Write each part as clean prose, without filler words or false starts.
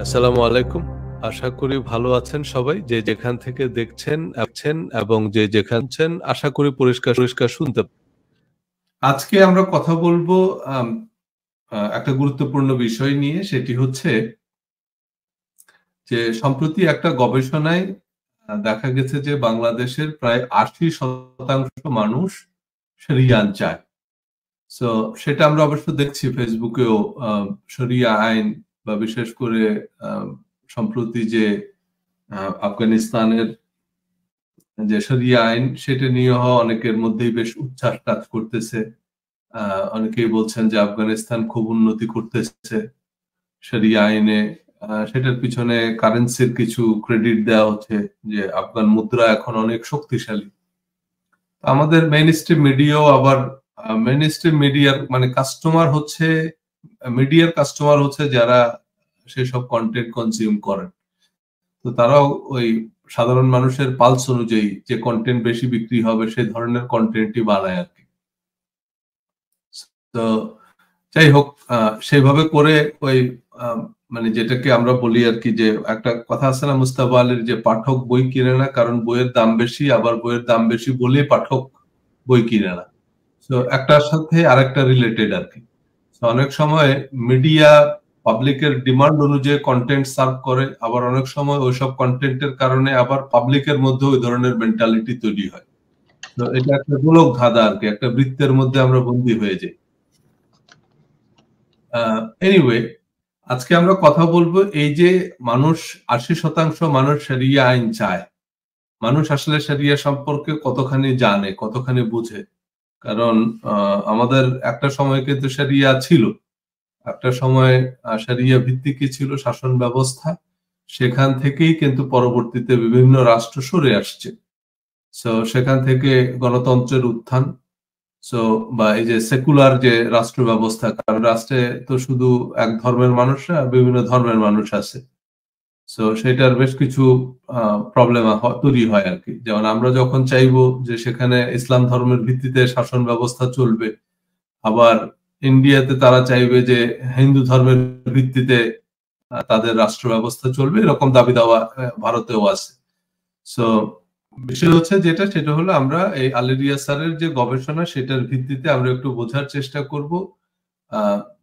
আসসালামু আলাইকুম। আশা করি ভালো আছেন সবাই, যে যেখান থেকে দেখছেন এবং যে যেখানছেন, আশা করি পরিষ্কার পরিষ্কার শুনতে। আজকে আমরা কথা বলবো একটা গুরুত্বপূর্ণ বিষয় নিয়ে, সেটি হচ্ছে যে সম্প্রতি একটা গবেষণায় দেখা গেছে যে বাংলাদেশের প্রায় 80% মানুষ শরিয়া আইন চায়। সো সেটা আমরা অবশ্য দেখছি ফেসবুকেও, শরিয়া আইন বা বিশেষ করে সম্প্রতি যে আফগানিস্তানের যে শরিয়া আইন, সেটা নিয়ে অনেকের মধ্যেই বেশ উচ্ছ্বাস কাজ করতেছে। অনেকেই বলছেন যে আফগানিস্তান খুব উন্নতি করতেছে শরিয়া আইনে। সেটার পিছনে কারেন্সির কিছু ক্রেডিট দেওয়া হচ্ছে, যে আফগান মুদ্রা এখন অনেক শক্তিশালী। আমাদের মেইন স্ট্রিম মিডিয়াও আবার মেইন স্ট্রিম মিডিয়ার মানে মিডিয়ার কাস্টমার হচ্ছে যারা সেসব কন্টেন্ট কনজিউম করেন। তো তারাও ওই সাধারণ মানুষের পালস অনুযায়ী যে কন্টেন্ট বেশি বিক্রি হবে সেই ধরনের কন্টেন্টই বানায় আর কি। তো যাই হোক, সেইভাবে করে ওই মানে যেটাকে আমরা বলি আর কি, যে একটা কথা আছে না মুস্তাফা আলীর, যে পাঠক বই কিনে না কারণ বইয়ের দাম বেশি, আবার বইয়ের দাম বেশি বলে পাঠক বই কিনে না। তো একটার সাথে আরেকটা রিলেটেড আর কি। অনেক সময় মিডিয়া পাবলিকের ডিমান্ড অনুযায়ী কন্টেন্ট সার্ভ করে, আবার অনেক সময় ওইসব কন্টেন্টের কারণে আবার পাবলিকের মধ্যে ওই ধরনের মেন্টালিটি তৈরি হয়। তো এটা একটা গোলক ধাঁধা আর কি, একটা বৃত্তের মধ্যে আমরা বন্দী হয়ে যাই। এনিওয়ে, আজকে আমরা কথা বলবো এই যে মানুষ 80% মানুষ শরিয়া আইন চায়। মানুষ আসলে শরিয়া সম্পর্কে কতখানি জানে, কতখানি বুঝে? কারণ আমাদের একটা সময় কিন্তু শরিয়া ছিল, একটা সময় শরিয়া ভিত্তিকই ছিল শাসন ব্যবস্থা। সেখান থেকেই কিন্তু পরবর্তীতে বিভিন্ন রাষ্ট্র সরে আসছে। সো সেখান থেকে গণতন্ত্রের উত্থান, সো বা এই যে সেকুলার যে রাষ্ট্র ব্যবস্থা, কারণ রাষ্ট্রে তো শুধু এক ধর্মের মানুষরা, বিভিন্ন ধর্মের মানুষ আছে। সো সেটার বেশ কিছু প্রবলেম তৈরি হয় আর কি। যেমন আমরা যখন চাইবো যে সেখানে ইসলাম ধর্মের ভিত্তিতে শাসন ব্যবস্থা চলবে, আবার ইন্ডিয়াতে তারা চাইবে যে হিন্দু ধর্মের ভিত্তিতে তাদের রাষ্ট্র ব্যবস্থা চলবে, এরকম দাবি দাওয়া ভারতেও আছে। সো বিষয় হচ্ছে সেটা হলো আমরা এই আলী রিয়াজ স্যারের যে গবেষণা, সেটার ভিত্তিতে আমরা একটু বোঝার চেষ্টা করব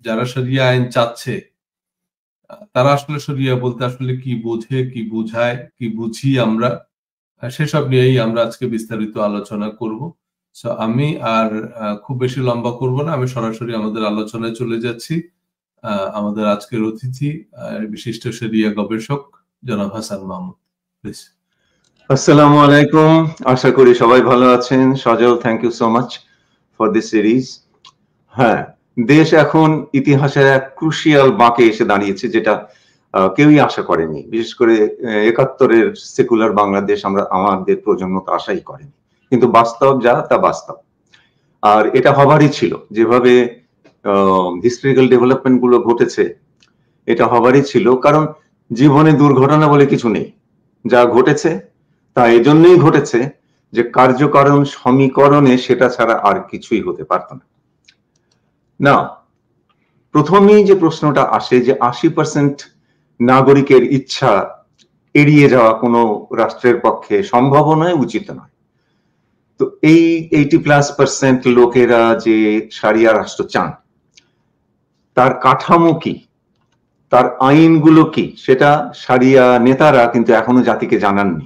যারা শরিয়া আইন চাচ্ছে তারা আসলে শরিয়া বলতে আসলে কি বোঝে, কি বোঝায়, কি বুঝি আমরা, সেসব নিয়েই আমরা আজকে বিস্তারিত আলোচনা করব। সো আমি আর খুব বেশি লম্বা করব না, আমি সরাসরি আমাদের আলোচনায় চলে যাচ্ছি। আমাদের আজকের অতিথি বিশিষ্ট শরিয়া গবেষক জনাব হাসান মাহমুদ, প্লিজ। আসসালামু আলাইকুম, আশা করি সবাই ভালো আছেন। Sajal, thank you so much for this series. হ্যাঁ, দেশ এখন ইতিহাসের এক ক্রুশিয়াল বাঁকে এসে দাঁড়িয়েছে, যেটা কেউই আশা করেনি। বিশেষ করে 71-এর সেকুলার বাংলাদেশ আমাদের প্রজন্ম তো আশাই করেনি, কিন্তু বাস্তব যা তা বাস্তব। আর এটা হবারই ছিল, যেভাবে হিস্ট্রিক্যাল ডেভেলপমেন্ট গুলো ঘটেছে এটা হবারই ছিল। কারণ জীবনে দুর্ঘটনা বলে কিছু নেই, যা ঘটেছে তা এজন্যই ঘটেছে যে কার্যকারণ সমীকরণে সেটা ছাড়া আর কিছুই হতে পারত না। না, প্রথমেই যে প্রশ্নটা আসে যে 80% নাগরিকের ইচ্ছা এড়িয়ে যাওয়া কোনো রাষ্ট্রের পক্ষে সম্ভব নয়, উচিত নয়। তো এই 80+% লোকেরা যে শরিয়া রাষ্ট্র চান, তার কাঠামো কি, তার আইনগুলো কি, সেটা শরিয়া নেতারা কিন্তু এখনো জাতিকে জানাননি।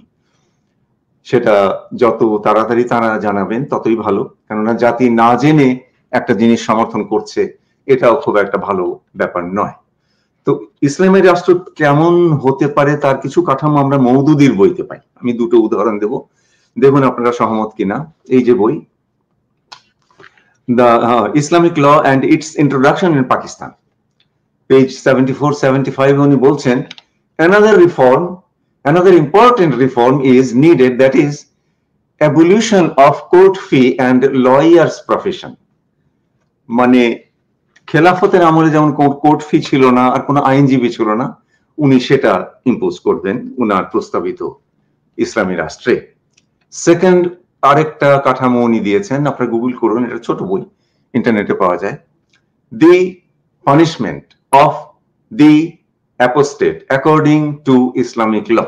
সেটা যত তাড়াতাড়ি তারা জানাবেন ততই ভালো, কেননা জাতি না জেনে একটা জিনিস সমর্থন করছে, এটাও খুব একটা ভালো ব্যাপার নয়। তো ইসলামের রাষ্ট্র কেমন হতে পারে তার কিছু কাঠামো আমরা মওদুদির বইতে পাই। আমি দুটো উদাহরণ দেব, দেখুন আপনারা সহমত কিনা। এই যে বই, the Islamic law and its introduction in Pakistan, page 74-75, উনি বলছেন another important reform is needed, that is abolition of court fee and lawyers profession. মানে খেলাফতের আমলে যেমন কোর্ট ফি ছিল না আর কোনো আইনজীবী ছিল না, উনি সেটা ইম্পোজ করবেন উনার প্রস্তাবিত ইসলামী রাষ্ট্রে। সেকেন্ড আরেকটা কাঠামো উনি দিয়েছেন, আপনারা গুগল করুন, এটা ছোট বই, ইন্টারনেটে পাওয়া যায়। The punishment of the apostate according to Islamic law.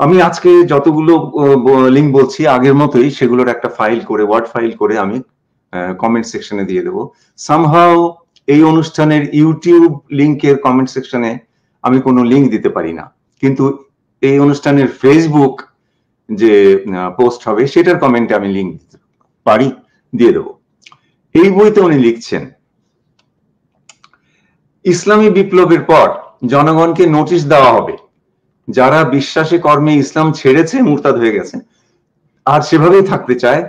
আমি আজকে যতগুলো লিঙ্ক বলছি আগের মতোই সেগুলোর একটা ফাইল করে, ওয়ার্ড ফাইল করে আমি কমেন্ট সেকশনে দিয়ে দেবো। সামহাও এই অনুষ্ঠানের ইউটিউব লিঙ্কের কমেন্ট সেকশনে আমি কোনো লিঙ্ক দিতে পারি না, কিন্তু এই অনুষ্ঠানের ফেসবুক যে পোস্ট হবে সেটার কমেন্টে আমি লিঙ্ক দিতে পারি, দিয়ে দেবো। এই বইতে উনি লিখছেন, ইসলামী বিপ্লবের পর জনগণকে নোটিশ দেওয়া হবে, যারা বিশ্বাসী কর্মে ইসলাম ছেড়েছে, মুরতাদ হয়ে গেছে, আর সেভাবেই থাকতে চায়,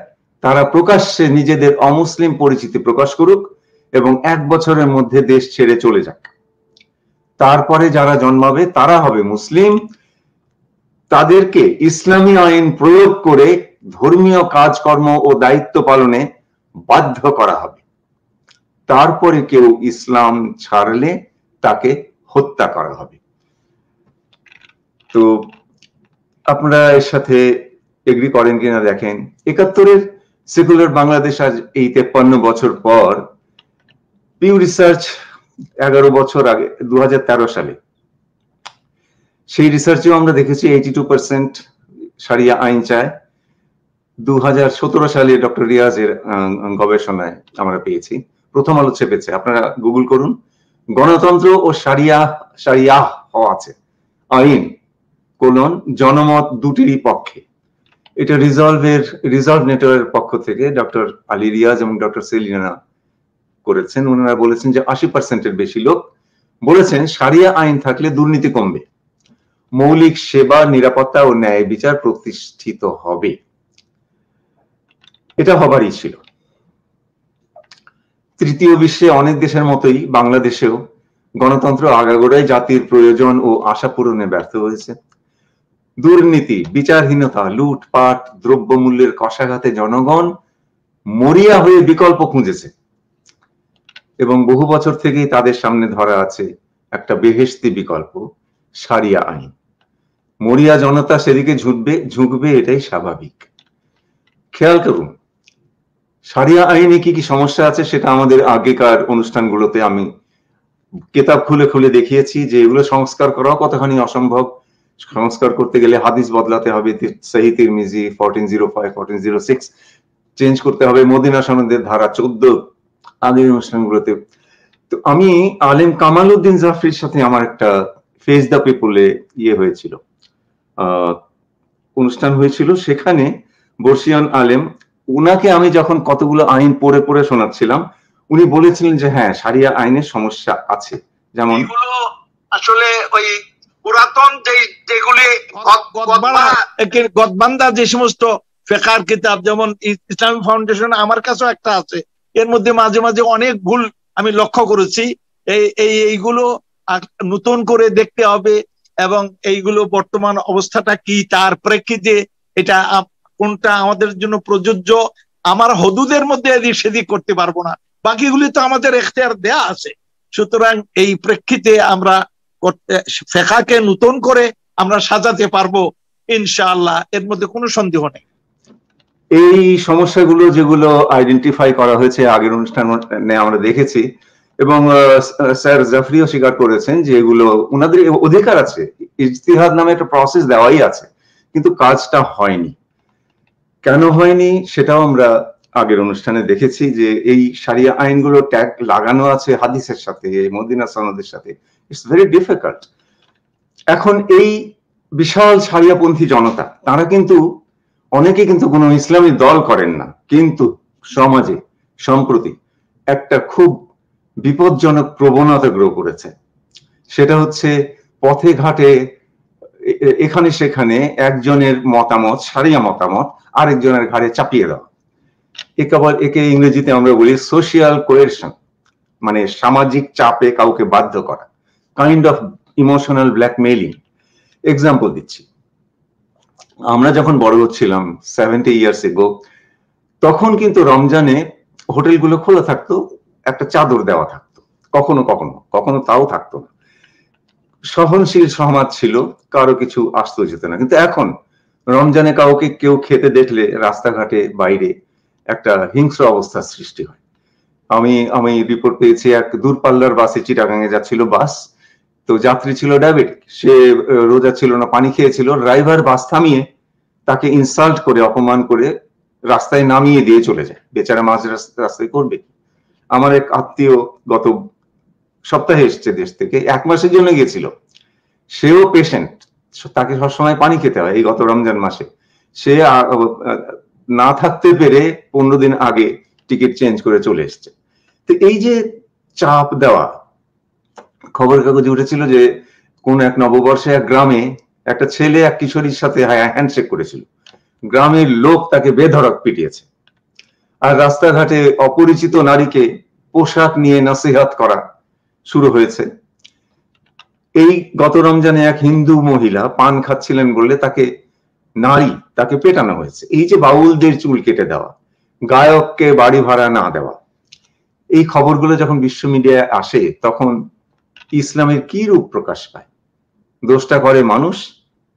তারা প্রকাশ্যে নিজেদের অমুসলিম পরিচিতি প্রকাশ করুক এবং 1 বছরের মধ্যে দেশ ছেড়ে চলে যাক। তারপরে যারা জন্মাবে তারা হবে মুসলিম, তাদেরকে ইসলামী আইন প্রয়োগ করে ধর্মীয় কাজকর্ম ও দায়িত্ব পালনে বাধ্য করা হবে। তারপরে কেউ ইসলাম ছাড়লে তাকে হত্যা করা হবে। তো আপনারা এর সাথে এগ্রি করেন কিনা দেখেন। 71-এর সেকুলার বাংলাদেশ আজ এই 53 বছর পর, পিউ রিসার্চ 11 বছর আগে 2013 সালে, সেই রিসার্চেও আমরা দেখেছি 82% শরিয়া আইন চায়। 2017 সালে ডক্টর রিয়াজের গবেষণায় আমরা পেয়েছি, প্রথম আলো ছেপেছে, আপনারা গুগল করুন, গণতন্ত্র ও শরিয়া আছে আইন কোলন জনমত দুটিরই পক্ষে। এটা রিজলভ নেটওয়ার্কের পক্ষ থেকে ডক্টর আলী রিয়াজ এবং ডক্টর সেলিনা করেছেন। ওনারা বলেছেন যে 80%-এর বেশি লোক বলেছেন শরিয়া আইন থাকলে দুর্নীতি কমবে, মৌলিক সেবা, নিরাপত্তা ও ন্যায় বিচার প্রতিষ্ঠিত হবে। এটা হবারই ছিল। তৃতীয় বিশ্বে অনেক দেশের মতোই বাংলাদেশেও গণতন্ত্র আগাগোড়াই জাতির প্রয়োজন ও আশা পূরণে ব্যর্থ হয়েছে। দুর্নীতি, বিচারহীনতা, লুটপাট, দ্রব্যমূল্যের কষাঘাতে জনগণ মরিয়া হয়ে বিকল্প খুঁজেছে এবং বহু বছর থেকেই তাদের সামনে ধরা আছে একটা বেহেশতি বিকল্প, শরিয়া আইন। মরিয়া জনতা সেদিকে ঝুঁকবে, এটাই স্বাভাবিক। খেয়াল করুন, শরিয়া আইনে কি কি সমস্যা আছে সেটা আমাদের আগেকার অনুষ্ঠানগুলোতে আমি কিতাব খুলে খুলে দেখিয়েছি, যে এগুলো সংস্কার করাও কতখানি অসম্ভব। সংস্কার করতে গেলে হাদিস বদলাতে হবে, সহিহ তিরমিজি 1405, 1406 চেঞ্জ করতে হবে, মদিনা সনদের ধারা 14 আগের অনুষ্ঠানগুলোতে। তো আমি আলেম কামাল উদ্দিন জাফরির সাথে আমার একটা ফেস দ্য পিপলে হয়েছিল, অনুষ্ঠান হয়েছিল। সেখানে বর্ষিয়ান আলেম, উনাকে আমি যখন কতগুলো আইন পড়ে পড়ে শোনাচ্ছিলাম, উনি বলেছিলেন যে হ্যাঁ, শরিয়া আইনের সমস্যা আছে। যেমন আসলে ওই পুরাতন যেগুলি গদবান্ধা যে সমস্ত ফিকহের কিতাব, যেমন ইসলামিক ফাউন্ডেশন আমার কাছেও একটা আছে, এর মধ্যে মাঝে মাঝে অনেক ভুল আমি লক্ষ্য করেছি। এইগুলো নতুন করে দেখতে হবে এবং এইগুলো বর্তমান অবস্থাটা কি, তার প্রেক্ষিতে এটা কোনটা আমাদের জন্য প্রযোজ্য, আমার হদুদের মধ্যে এদিক সেদিক করতে পারবো না, বাকিগুলি তো আমাদের এখতিয়ার দেয়া আছে। সুতরাং এই প্রেক্ষিতে আমরা ফিকহকে নতুন করে আমরা সাজাতে পারবো ইনশাআল্লাহ, এর মধ্যে কোনো সন্দেহ নেই। এই সমস্যাগুলো যেগুলো আইডেন্টিফাই করা হয়েছে আগের অনুষ্ঠানে আমরা দেখেছি, এবং স্যার জাফরিও স্বীকার করেছেন যে এগুলো ওনাদের অধিকার আছে, ইজতিহাদ নামে একটা প্রসেস দেওয়াই আছে, কিন্তু কাজটা হয়নি। কেন হয়নি সেটাও আমরা আগের অনুষ্ঠানে দেখেছি, যে এই শরিয়া আইনগুলো ট্যাগ লাগানো আছে হাদিসের সাথে, মদিনা সনদের সাথে। It's very difficult. এখন এই বিশাল শরিয়াপন্থী জনতা, তারা কিন্তু অনেকে কিন্তু কোনো ইসলামী দল করেন না, কিন্তু সমাজে সম্প্রতি একটা খুব বিপজ্জনক প্রবণতা গ্রো করেছে। সেটা হচ্ছে পথে ঘাটে এখানে সেখানে একজনের মতামত, শরিয়া মতামত আরেকজনের ঘাড়ে চাপিয়ে দেওয়া। একে ইংরেজিতে আমরা বলি সোশিয়াল কোয়েরশন, মানে সামাজিক চাপে কাউকে বাধ্য করা, kind of emotional blackmailing. Example দিচ্ছি, আমরা যখন বড় হচ্ছিলাম 70 ইয়ার্স এগো, তখন কিন্তু রমজানে হোটেলগুলো খোলা থাকতো, একটা চাদর দেওয়া থাকতো, কখনো কখনো কখনো তাও থাকতো না। সহনশীল সমাজ ছিল, কারো কিছু আসতো যেত না। কিন্তু এখন রমজানে কাউকে কেউ খেতে দেখলে রাস্তাঘাটে বাইরে একটা হিংস্র অবস্থার সৃষ্টি হয়। আমি রিপোর্ট পেয়েছি, এক দূরপাল্লার বাসে, চিটাগাঙে যাচ্ছিল বাস, তো যাত্রী ছিল ডায়াবেটিক, সে রোজা ছিল না, পানি খেয়েছিল। ড্রাইভার বাস থামিয়ে তাকে ইনসাল্ট করে, অপমান করে রাস্তায় নামিয়ে দিয়ে চলে যায়। বেচারা মাঝ রাস্তায় করবে। আমার এক আত্মীয় গত সপ্তাহে এসছে দেশ থেকে, 1 মাসের জন্য গিয়েছিল। সেও পেশেন্ট, তাকে সবসময় পানি খেতে হয়। এই গত রমজান মাসে সে না থাকতে পেরে 15 দিন আগে টিকিট চেঞ্জ করে চলে এসছে। তো এই যে চাপ দেওয়া, খবরের কাগজে উঠেছিল যে কোন এক নববর্ষে এক গ্রামে একটা ছেলে এক কিশোরীর সাথে হ্যান্ডশেক করেছিল। গ্রামের লোক তাকে বেধড়ক পিটিয়েছে। আর রাস্তাঘাটে অপরিচিত নারীকে পোশাক নিয়ে নসিহত করা শুরু হয়েছে। এই গত রমজানে এক হিন্দু মহিলা পান খাচ্ছিলেন বললে তাকে পেটানো হয়েছে। এই যে বাউলদের চুল কেটে দেওয়া, গায়ককে বাড়ি ভাড়া না দেওয়া, এই খবরগুলো যখন বিশ্ব মিডিয়ায় আসে তখন ইসলামের কি রূপ প্রকাশ পায়? দোষটা করে মানুষ,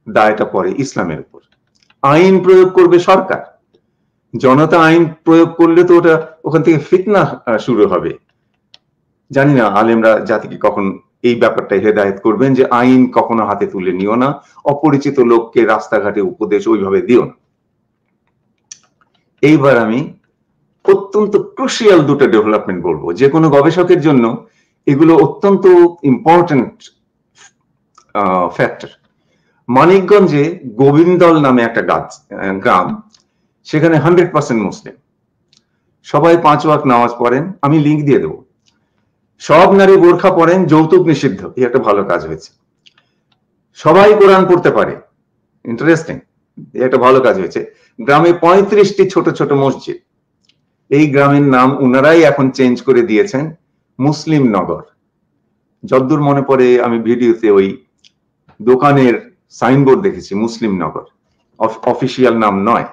দায়টা পড়ে ইসলামের উপর। আইন প্রয়োগ করবে সরকার, জনতা আইন প্রয়োগ করলে তো ওখান থেকে ফিতনা শুরু হবে। জানি না আলেমরা জাতিকে কখন এই ব্যাপারটা হেদায়েত করবেন যে আইন কখনো হাতে তুলে নিও না, অপরিচিত লোককে রাস্তাঘাটে উপদেশ ওইভাবে দিও না। এইবার আমি অত্যন্ত ক্রুশিয়াল দুটো ডেভেলপমেন্ট বলবো, যে কোনো গবেষকের জন্য এগুলো অত্যন্ত ইম্পর্টেন্ট ফ্যাক্টর। মানিকগঞ্জে গোবিন্দল নামে একটা গ্রাম, সেখানে 100% মুসলিম, সবাই 5 ওয়াক্ত নামাজ পড়েন। আমি লিঙ্ক দিয়ে দেবো। সব নারী বোরখা পরেন, যৌতুক নিষিদ্ধ, এই একটা ভালো কাজ হয়েছে। সবাই কোরআন পড়তে পারে, ইন্টারেস্টিং, এই একটা ভালো কাজ হয়েছে। গ্রামে 35টি ছোট ছোট মসজিদ। এই গ্রামের নাম উনারাই এখন চেঞ্জ করে দিয়েছেন মুসলিম নগর। যদ্দূর মনে পড়ে আমি ভিডিওতে ওই দোকানের সাইনবোর্ড দেখেছি মুসলিম নগর, অফিসিয়াল নাম নয়।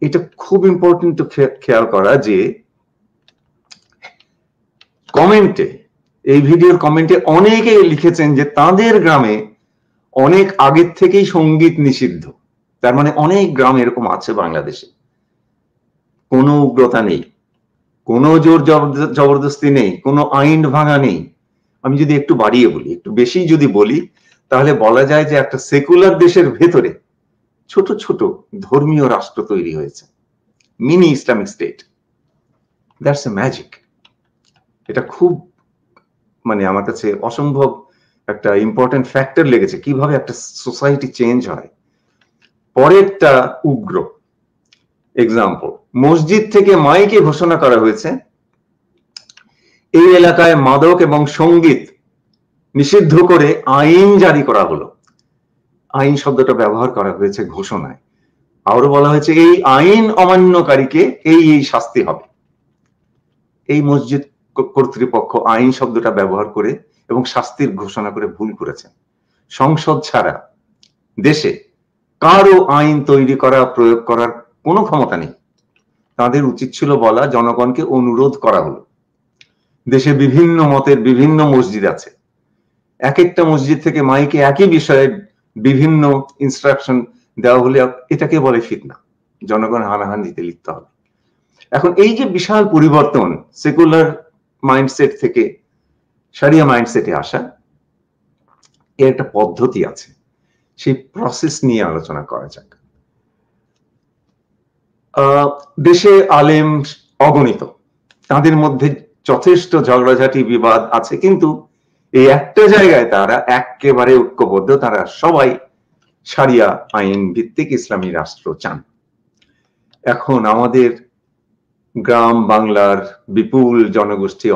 এটা খুব ইম্পর্টেন্ট খেয়াল করা যে কমেন্টে, এই ভিডিওর কমেন্টে অনেকে লিখেছেন যে তাদের গ্রামে অনেক আগের থেকেই সঙ্গীত নিষিদ্ধ। তার মানে অনেক গ্রাম এরকম আছে বাংলাদেশে, কোনো উগ্রতা নেই, কোনো জোর জবরদস্তি নেই, কোনো আইন ভাঙা নেই। আমি যদি একটু বাড়িয়ে বলি, একটু বেশি যদি বলি, তাহলে বলা যায় যে একটা সেকুলার দেশের ভেতরে ছোট ছোট ধর্মীয় রাষ্ট্র তৈরি হয়েছে, mini Islamic state. That's a magic. এটা খুব আমার কাছে অসম্ভব একটা ইম্পর্টেন্ট ফ্যাক্টর লেগেছে, কিভাবে একটা সোসাইটি চেঞ্জ হয়। পরেরটা উগ্র এক্সাম্পল, মসজিদ থেকে মাইকে ঘোষণা করা হয়েছে এই এলাকায় মাদক এবং সঙ্গীত নিষিদ্ধ করে আইন জারি করা হলো। আইন শব্দটা ব্যবহার করা হয়েছে ঘোষণায়। আরো বলা হয়েছে এই আইন অমান্যকারীকে এই শাস্তি হবে। এই মসজিদ কর্তৃপক্ষ আইন শব্দটা ব্যবহার করে এবং শাস্তির ঘোষণা করে ভুল করেছেন। সংসদ ছাড়া দেশে কারো আইন তৈরি করা, প্রয়োগ করার কোনো ক্ষমতা নেই। তাদের উচিত ছিল বলা, জনগণকে অনুরোধ করা হলো। দেশে বিভিন্ন মতের বিভিন্ন মসজিদ আছে, এক একটা মসজিদ থেকে মাইকে একই বিষয়ে বিভিন্ন ইনস্ট্রাকশন দেওয়া হলে এটাকে বলে ফিতনা, জনগণ হানাহানিতে লিপ্ত হবে। এখন এই যে বিশাল পরিবর্তন, সেকুলার মাইন্ডসেট থেকে শরিয়া মাইন্ডসেটে আসা, এর একটা পদ্ধতি আছে, সেই প্রসেস নিয়ে আলোচনা করা যাক। দেশে আলেম অগণিত, তাদের মধ্যে যথেষ্ট ঝগড়াঝাটি বিবাদ আছে, কিন্তু এই একটা জায়গায় তারা একেবারে ঐক্যবদ্ধ, তারা সবাই শরিয়া আইন ভিত্তিক ইসলামী রাষ্ট্র চান। এখন আমাদের গ্রাম বাংলার বিপুল জনগোষ্ঠী,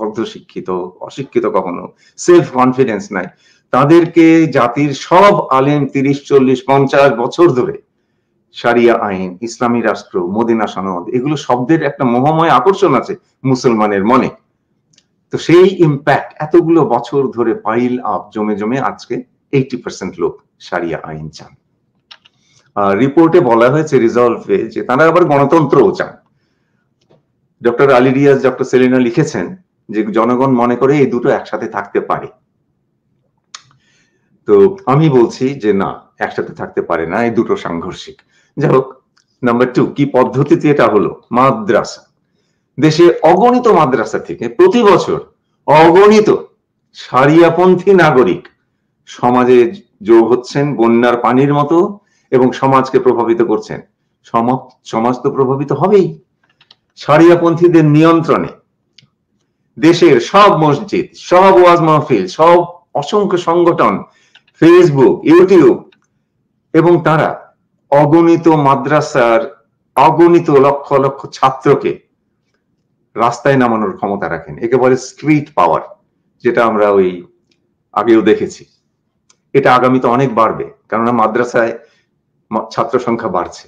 অর্ধশিক্ষিত, অশিক্ষিত, কখনো সেলফ কনফিডেন্স নাই, তাদেরকে জাতির সব আলেম 30, 40, 50 বছর ধরে শরিয়া আইন, ইসলামী রাষ্ট্র, মদিনা সনদ, এগুলো শব্দের একটা মোহময় আকর্ষণ আছে মুসলমানের মনে। তো সেই ইম্প্যাক্ট এতগুলো বছর ধরে পাইল আপ, জমে জমে আজকে 80% লোক শরিয়া আইন চান। রিপোর্টে বলা হয়েছে, রিজলভে, যে তারা আবার গণতন্ত্রও চান। ডক্টর আলী রিয়াজ, ডক্টর সেলিনা লিখেছেন যে জনগণ মনে করে এই দুটো একসাথে থাকতে পারে। তো আমি বলছি যে না, একসাথে থাকতে পারে না, এই দুটো সাংঘর্ষিক। যাই হোক, নাম্বার 2, কি পদ্ধতিতে এটা হলো? মাদ্রাসা। দেশে অগণিত মাদ্রাসা থেকে প্রতি বছর অগণিত সারিয়াপন্থী নাগরিক সমাজে যোগ হচ্ছেন বন্যার পানির মতো এবং সমাজকে প্রভাবিত করছেন। সমাজ তো প্রভাবিত হবেই। সারিয়াপন্থীদের নিয়ন্ত্রণে দেশের সব মসজিদ, সব ওয়াজ মাহফিল, সব অসংখ্য সংগঠন, ফেসবুক, ইউটিউব, এবং তারা অগণিত মাদ্রাসার অগণিত লক্ষ লক্ষ ছাত্রকে রাস্তায় নামানোর ক্ষমতা রাখেন। একে বলে স্ট্রিট পাওয়ার, যেটা আমরা ওই আগেও দেখেছি। এটা আগামীতে অনেক বাড়বে, কেননা মাদ্রাসায় ছাত্র সংখ্যা বাড়ছে।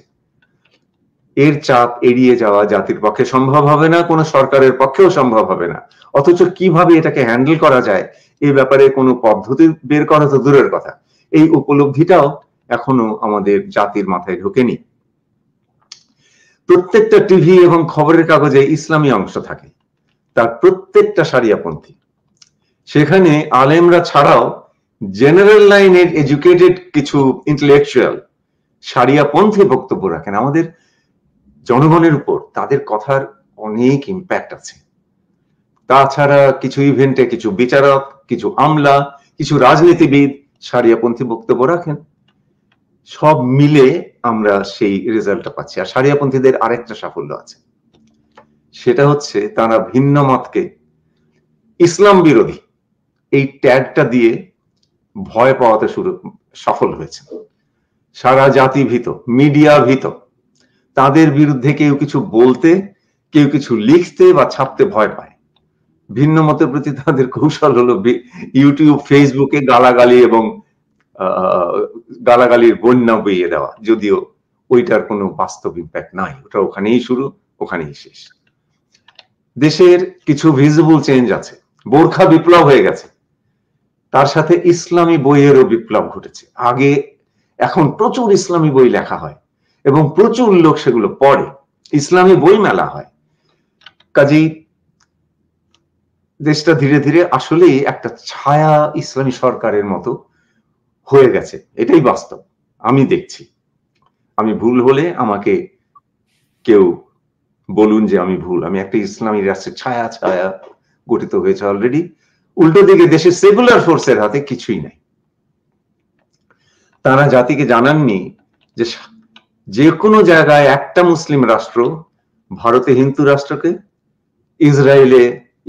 এর চাপ এড়িয়ে যাওয়া জাতির পক্ষে সম্ভব হবে না, কোনো সরকারের পক্ষেও সম্ভব হবে না। অথচ কিভাবে এটাকে হ্যান্ডেল করা যায় এই ব্যাপারে কোনো পদ্ধতি বের করা তো দূরের কথা, এই উপলব্ধিটাও এখনো আমাদের জাতির মাথায় ঢোকেনি। প্রত্যেকটা টিভি এবং খবরের কাগজে ইসলামী অংশ থাকে, তার প্রত্যেকটা সারিয়াপন্থী। সেখানে আলেমরা ছাড়াও জেনারেল লাইনের এডুকেটেড কিছু ইন্টেলেকচুয়াল সারিয়াপন্থী বক্তব্য রাখেন। আমাদের জনগণের উপর তাদের কথার অনেক ইম্প্যাক্ট আছে। তাছাড়া কিছু ইভেন্টে কিছু বিচারক, কিছু আমলা, কিছু রাজনীতিবিদ সারিয়াপন্থী বক্তব্য রাখেন। সব মিলে আমরা সেই রেজাল্টটা পাচ্ছি। আর সারিয়াপন্থীদের আরেকটা সাফল্য আছে, সেটা হচ্ছে তারা ভিন্ন মতকে ইসলাম বিরোধী এই ট্যাগটা দিয়ে ভয় পাওয়াতে সফল হয়েছে। সারা জাতি ভীত, মিডিয়া ভীত, তাদের বিরুদ্ধে কেউ কিছু বলতে, কেউ কিছু লিখতে বা ছাপতে ভয় পায়। ভিন্ন মতের প্রতি তাদের কৌশল হলো ইউটিউব, ফেসবুকে গালাগালি এবং গালাগালির বন্যা বইয়ে দেওয়া, যদিও ওইটার কোনো বাস্তব ইম্প্যাক্ট নাই। ওটা ওখানেই শুরু, ওখানেই শেষ। দেশের কিছু ভিজিবল চেঞ্জ আছে। বোরখা বিপ্লব হয়ে গেছে, তার সাথে ইসলামী বইয়েরও বিপ্লব ঘটেছে। আগে এখন প্রচুর ইসলামী বই লেখা হয় এবং প্রচুর লোক সেগুলো পড়ে, ইসলামী বই মেলা হয়। কাজেই দেশটা ধীরে ধীরে আসলেই একটা ছায়া ইসলামী সরকারের মতো হয়ে গেছে, এটাই বাস্তব। আমি দেখছি, আমি ভুল হলে আমাকে কেউ বলুন যে আমি ভুল। আমি একটা ইসলামী রাষ্ট্রের ছায়া ছায়া গঠিত হয়েছে অলরেডি। উল্টো দিকে দেশের সেকুলার ফোর্সের হাতে কিছুই নাই। তারা জাতিকে জানাননি যে যে কোনো জায়গায় একটা মুসলিম রাষ্ট্র ভারতে হিন্দু রাষ্ট্রকে, ইসরায়েলে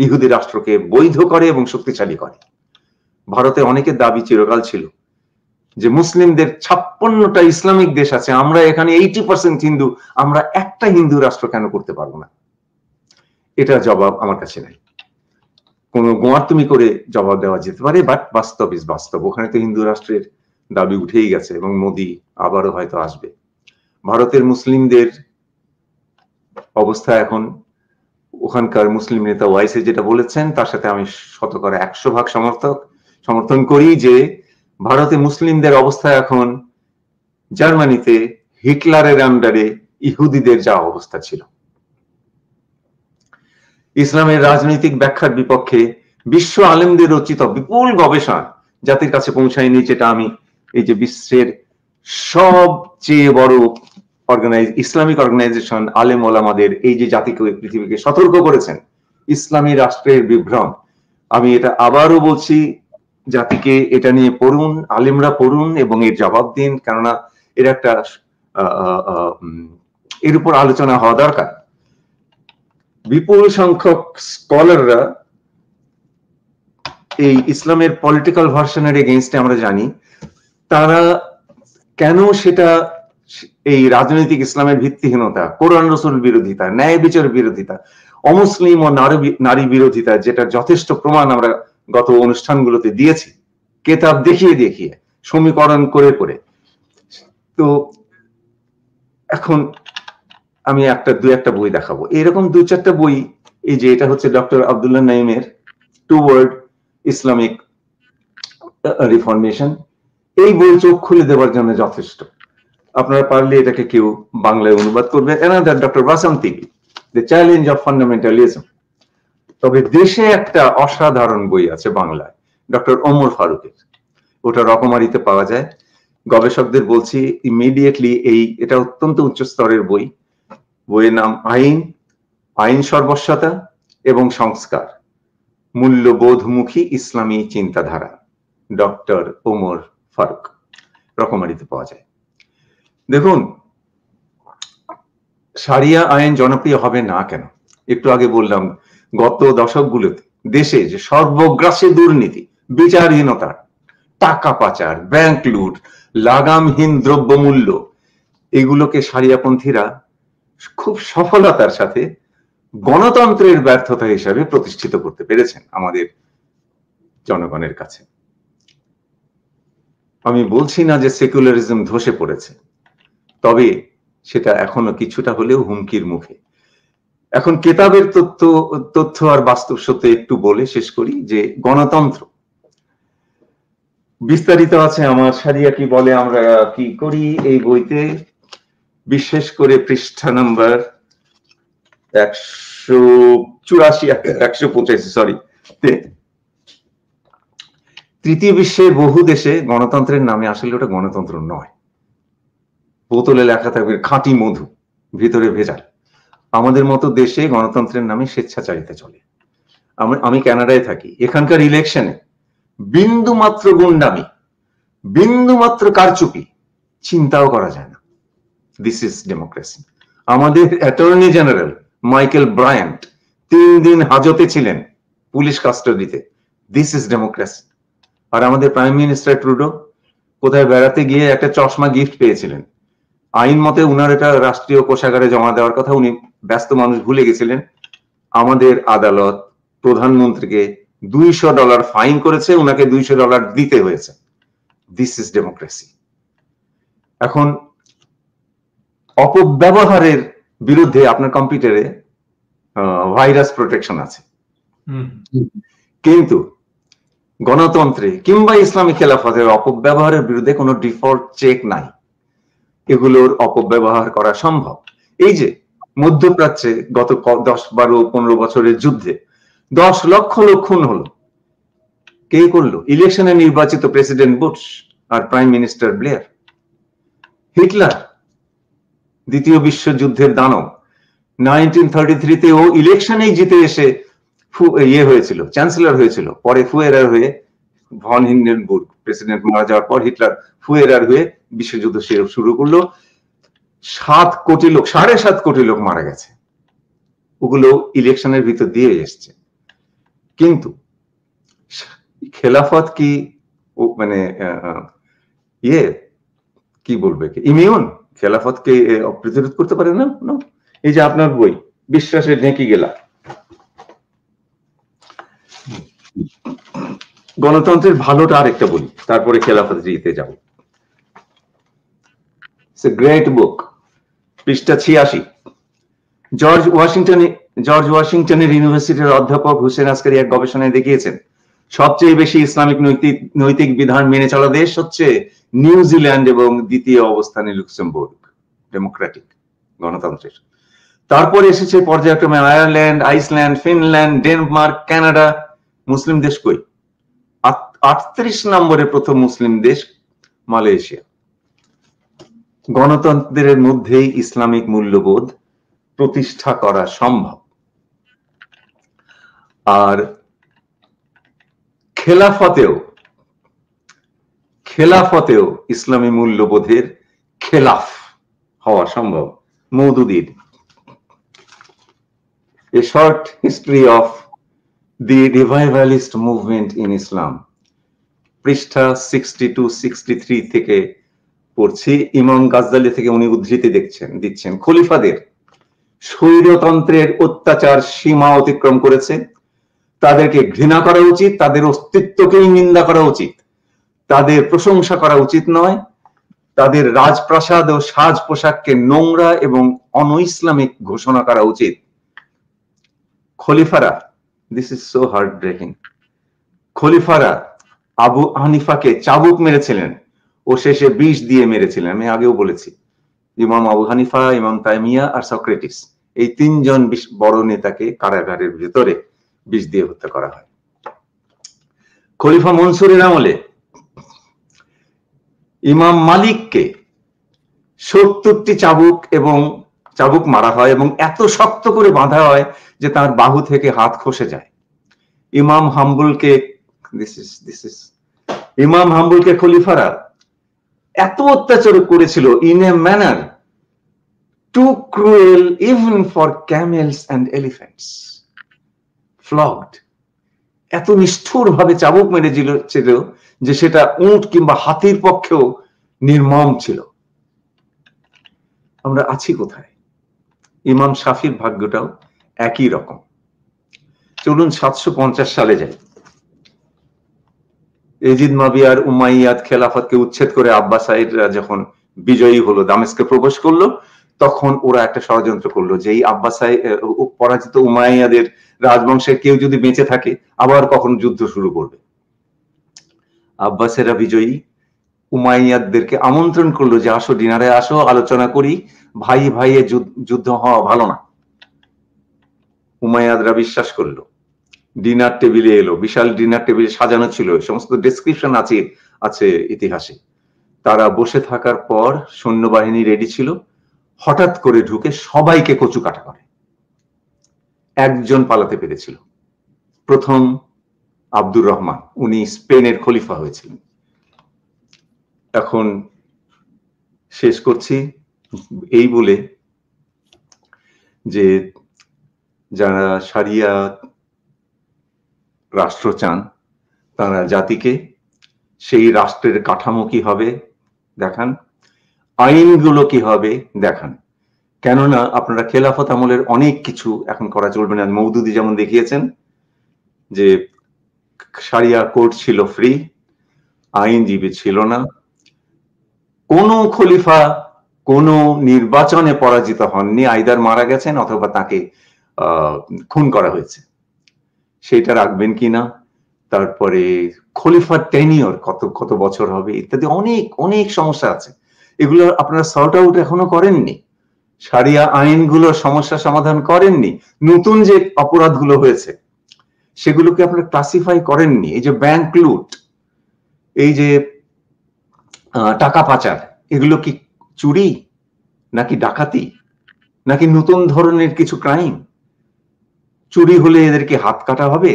ইহুদি রাষ্ট্রকে বৈধ করে এবং শক্তিশালী করে। ভারতে অনেকের দাবি চিরকাল ছিল যে মুসলিমদের 56টা ইসলামিক দেশ আছে, আমরা এখানে 80% হিন্দু, আমরা একটা হিন্দু রাষ্ট্র কেন করতে পারবো না? এটা জবাব আমার কাছে নাই। কোনো গোয়ার্তুমি করে জবাব দেওয়া যেতে পারে, বাট বাস্তব ইজ বাস্তব। ওখানে তো হিন্দু রাষ্ট্রের দাবি উঠেই গেছে এবং মোদি আবারও হয়তো আসবে। ভারতের মুসলিমদের অবস্থা এখন, ওখানকার মুসলিম নেতা ওয়াইসে যেটা বলেছেন তার সাথে আমি 100% সমর্থন করি, যে ভারতে মুসলিমদের অবস্থা এখন জার্মানিতে হিটলারের আন্ডারে ইহুদিদের যা অবস্থা ছিল। ইসলামের রাজনৈতিক ব্যাখ্যার বিপক্ষে বিশ্ব আলেমদের রচিত বিপুল গবেষণা জাতির কাছে পৌঁছায়নি, যেটা আমি এই যে বিশ্বের সবচেয়ে বড় ইসলামিক অর্গানাইজেশন আলেম ওলামাদের এই যে জাতিকে, পৃথিবীকে সতর্ক করেছেন ইসলামী রাষ্ট্রের বিভ্রম। আমি এটা আবারও বলছি, জাতিকে এটা নিয়ে পড়ুন, আলেমরা পড়ুন এবং এর জবাব দিন, কেননা এর একটা এর উপর আলোচনা হওয়া দরকার। বিপুল সংখ্যক স্কলাররা এই ইসলামের পলিটিক্যাল ভার্সনের এগেইনস্টে আমরা জানি, তারা কেন সেটা এই রাজনৈতিক ইসলামের ভিত্তিহীনতা, কোরআন রসুল বিরোধিতা, ন্যায় বিচার বিরোধিতা, অমুসলিম ও নারী বিরোধিতা, যেটা যথেষ্ট প্রমাণ আমরা গত অনুষ্ঠানগুলোতে দিয়েছি, কেতাব দেখিয়ে দেখিয়ে, সমীকরণ করে করে। তো এখন আমি দু একটা বই দেখাবো, এরকম 2-4টা বই। এই যে এটা হচ্ছে ডক্টর আব্দুল্লাহ নাইমের টুওয়ার্ড ইসলামিক রিফরমেশন। এই বই চোখ খুলে দেওয়ার জন্য যথেষ্ট। আপনারা পারলে এটাকে কেউ বাংলায় অনুবাদ করবে। Another doctor Basanti, the challenge of fundamentalism. তবে দেশে একটা অসাধারণ বই আছে বাংলায়, ডক্টর ওমর ফারুকের, ওটা রকমারিতে পাওয়া যায়। গবেষকদের বলছি ইমিডিয়েটলি, এটা অত্যন্ত উচ্চ স্তরের বই। বইয়ের নাম আইন, সর্বস্বতা এবং সংস্কার। মূল্যবোধমুখী ইসলামী চিন্তাধারা, ডক্টর ওমর ফারুক, রকমারিতে পাওয়া যায়। দেখুন, শারিয়া আইন জনপ্রিয় হবে না কেন? একটু আগে বললাম, গত দশকগুলোতে দেশে যে সর্বগ্রাসী দুর্নীতি, বিচারহীনতা, টাকা পাচার, ব্যাংক লুট, লাগামহীন দ্রব্যমূল্য, এগুলোকে শারিয়াপন্থীরা খুব সফলতার সাথে গণতন্ত্রের ব্যর্থতা হিসাবে প্রতিষ্ঠিত করতে পেরেছেন আমাদের জনগণের কাছে। আমি বলছি না যে সেকুলারিজম ধসে পড়েছে, তবে সেটা এখনো কিছুটা হলেও হুমকির মুখে। এখন কেতাবের তথ্য আর বাস্তব সত্য একটু বলে শেষ করি যে গণতন্ত্র বিস্তারিত আছে আমার শারিয়া কি বলে আমরা কি করি এই বইতে, বিশেষ করে পৃষ্ঠা নাম্বার 185 তৃতীয় বিশ্বের বহু দেশে গণতন্ত্রের নামে আসলে ওটা গণতন্ত্র নয়, বোতলে লেখা থাকবে খাঁটি মধু, ভিতরে ভেজাল। আমাদের মতো দেশে গণতন্ত্রের নামে স্বেচ্ছাচারিতা চলে। আমি কানাডায় থাকি, এখানকার ইলেকশনে বিন্দু মাত্র গুন্ডামি, বিন্দু মাত্র কারচুপি চিন্তাও করা যায় না। This is democracy. আমাদের অ্যাটর্নি জেনারেল মাইকেল ব্রায়ান্ট 3 দিন হাজতে ছিলেন পুলিশ কাস্টাডিতে। This is democracy. আর আমাদের প্রাইম মিনিস্টার ট্রুডো কোথায় বেড়াতে গিয়ে একটা চশমা গিফট পেয়েছিলেন, আইন মতে উনার এটা রাষ্ট্রীয় কোষাগারে জমা দেওয়ার কথা, উনি ব্যস্ত মানুষ ভুলে গেছিলেন। আমাদের আদালত প্রধানমন্ত্রীকে $200 ফাইন করেছে, উনাকে $200 দিতে হয়েছে। This is democracy. এখন অপব্যবহারের বিরুদ্ধে আপনার কম্পিউটারে ভাইরাস প্রোটেকশন আছে, কিন্তু গণতন্ত্রে কিংবা ইসলামী খেলাফতের অপব্যবহারের বিরুদ্ধে কোনো ডিফল্ট চেক নাই। এগুলোর অপব্যবহার করা সম্ভব। এই যে মধ্যপ্রাচ্যে গত 10, 12, 15 বছরের যুদ্ধে 10 লক্ষ লোক খুন হলো, কে করলো? ইলেকশনে নির্বাচিত প্রেসিডেন্ট বুশ আর প্রাইম মিনিস্টার ব্লেয়ার। হিটলার দ্বিতীয় বিশ্বযুদ্ধের দানব, 1933-তে ও ইলেকশনেই জিতে এসে হয়েছিল, চ্যান্সেলর হয়েছিল, পরে ফুয়েরার হয়ে ভন হিন্ডেনবুর্গ প্রেসিডেন্ট মারা যাওয়ার পর হিটলার ফুয়েরার হয়ে বিশ্বযুদ্ধ শুরু করলো। 7 কোটি লোক, 7.5 কোটি লোক মারা গেছে। ওগুলো ইলেকশনের ভিতর দিয়ে এসছে। কিন্তু খেলাফত কি মানে কি বলবে, ইমিউন? খেলাফতকে প্রতিরোধ করতে পারে না। এই যে আপনার বই বিশ্বাসে ঢেকে গেলা, গণতন্ত্রের ভালোটা আরেকটা বলি, তারপরে খেলাফত জিতে যাব। ইটস এ গ্রেট বুক, পৃষ্ঠা 86। জর্জ ওয়াশিংটনের ইউনিভার্সিটির অধ্যাপক হুসেন আসকারি এক গবেষণায় দেখিয়েছেন সবচেয়ে বেশি ইসলামিক নৈতিক বিধান মেনে চলা দেশ হচ্ছে নিউজিল্যান্ড এবং দ্বিতীয় অবস্থানে লুক্সেমবুর্গ, ডেমোক্রেটিক গণতন্ত্রের। তারপরে এসেছে পর্যায়ক্রমে Ireland, Iceland, Finland, Denmark, Canada. মুসলিম দেশ কই? 38 নম্বরে প্রথম মুসলিম দেশ মালয়েশিয়া। গণতন্ত্রের মধ্যেই ইসলামিক মূল্যবোধ প্রতিষ্ঠা করা সম্ভব। আর খেলাফতেও ইসলামী মূল্যবোধের খেলাফ হওয়া সম্ভব। মওদুদির A short history of the revivalist movement in Islam, পৃষ্ঠা 62-63 থেকে পড়ছি। ইমাম গাজ্জালি থেকে উনি উদ্ধৃতি দিচ্ছেন, খলিফাদের স্বৈরতন্ত্রের অত্যাচার সীমা অতিক্রম করেছে, তাদেরকে ঘৃণা করা উচিত, তাদের অস্তিত্বকেই নিন্দা করা উচিত, তাদের প্রশংসা করা উচিত নয়, তাদের রাজপ্রাসাদ ও সাজ পোশাককে নোংরা এবং অনইসলামিক ঘোষণা করা উচিত। খলিফারা, this is so heartbreaking, খলিফারা আবু হানিফাকে চাবুক মেরেছিলেন ও শেষে বিষ দিয়ে মেরেছিলেন। আমি আগেও বলেছি, ইমাম আবু হানিফা, ইমাম তাইমিয়া আর সক্রেটিস, এই 3 জন বড় নেতাকে কারাগারের ভিতরে বিষ দিয়ে হত্যা করা হয়। খলিফা মনসুরের আমলে ইমাম মালিককে 70টি চাবুক মারা হয় এবং এত শক্ত করে বাঁধা হয় যে তার বাহু থেকে হাত খসে যায়। ইমাম হাম্বুলকে ইমাম হাম্বুলকে খলিফারা এত অত্যাচার করেছিল in a manner to cruel even for camels and elephants, flogged, এত নিষ্ঠুর ভাবে চাবুক মেরেছিল যে সেটা উট কিংবা হাতির পক্ষেও নির্মম ছিল। আমরা আছি কোথায়? ইমাম শাফির ভাগ্যটাও একই রকম। চলুন 750 সালে যাই। এজিদ মাবিয়ার উমাইয়াদ খেলাফতকে উচ্ছেদ করে আব্বাসাইদরা যখন বিজয়ী হলো, দামেস্কে প্রবেশ করলো, তখন ওরা একটা ষড়যন্ত্র করলো যে এই পরাজিত উমাইয়াদের রাজবংশের কেউ যদি বেঁচে থাকে আবার কখন যুদ্ধ শুরু করবে। আব্বাসেরা বিজয়ী, উমাইয়াদদেরকে আমন্ত্রণ করলো যে আসো, ডিনারে আসো, আলোচনা করি, ভাই ভাইয়ে যুদ্ধ হওয়া ভালো না। উমাইয়াদরা বিশ্বাস করলো, ডিনার টেবিলে এলো, বিশাল ডিনার টেবিল সাজানো ছিল, সমস্ত ডেসক্রিপশন আছে ইতিহাসে। তারা বসে থাকার পর সৈন্যবাহিনী রেডি ছিল, হঠাৎ করে ঢুকে সবাইকে কচু কাটা করে। একজন পালাতে পেরেছিল, প্রথম আব্দুর রহমান, উনি স্পেনের খলিফা হয়েছিলেন। এখন শেষ করছি এই বলে যে যারা শরিয়া রাষ্ট্র চান তারা জাতিকে সেই রাষ্ট্রের কাঠামো কি হবে দেখান, আইনগুলো কি হবে দেখান। কেননা আপনারা খেলাফত আমলের অনেক কিছু এখন করা চলবে না। মওদুদি যেমন দেখিয়েছেন যে শরিয়া কোর্ট ছিল ফ্রি, আইনজীবী ছিল না, কোন খলিফা কোন নির্বাচনে পরাজিত হননি, আইদার মারা গেছেন অথবা তাকে খুন করা হয়েছে, সেটা রাখবেন কিনা, তারপরে খলিফার টেনিয়র কত বছর হবে ইত্যাদি অনেক অনেক সমস্যা আছে। এগুলো আপনারা সর্ট আউট এখনো করেননি, শরিয়া আইনগুলোর সমস্যা সমাধান করেননি। নতুন যে অপরাধগুলো হয়েছে সেগুলোকে আপনারা ক্লাসিফাই করেননি। এই যে ব্যাংক লুট, এই যে টাকা পাচার, এগুলো কি চুরি নাকি ডাকাতি নাকি নতুন ধরনের কিছু ক্রাইম? চুরি হলে এদেরকে হাত কাটা হবে,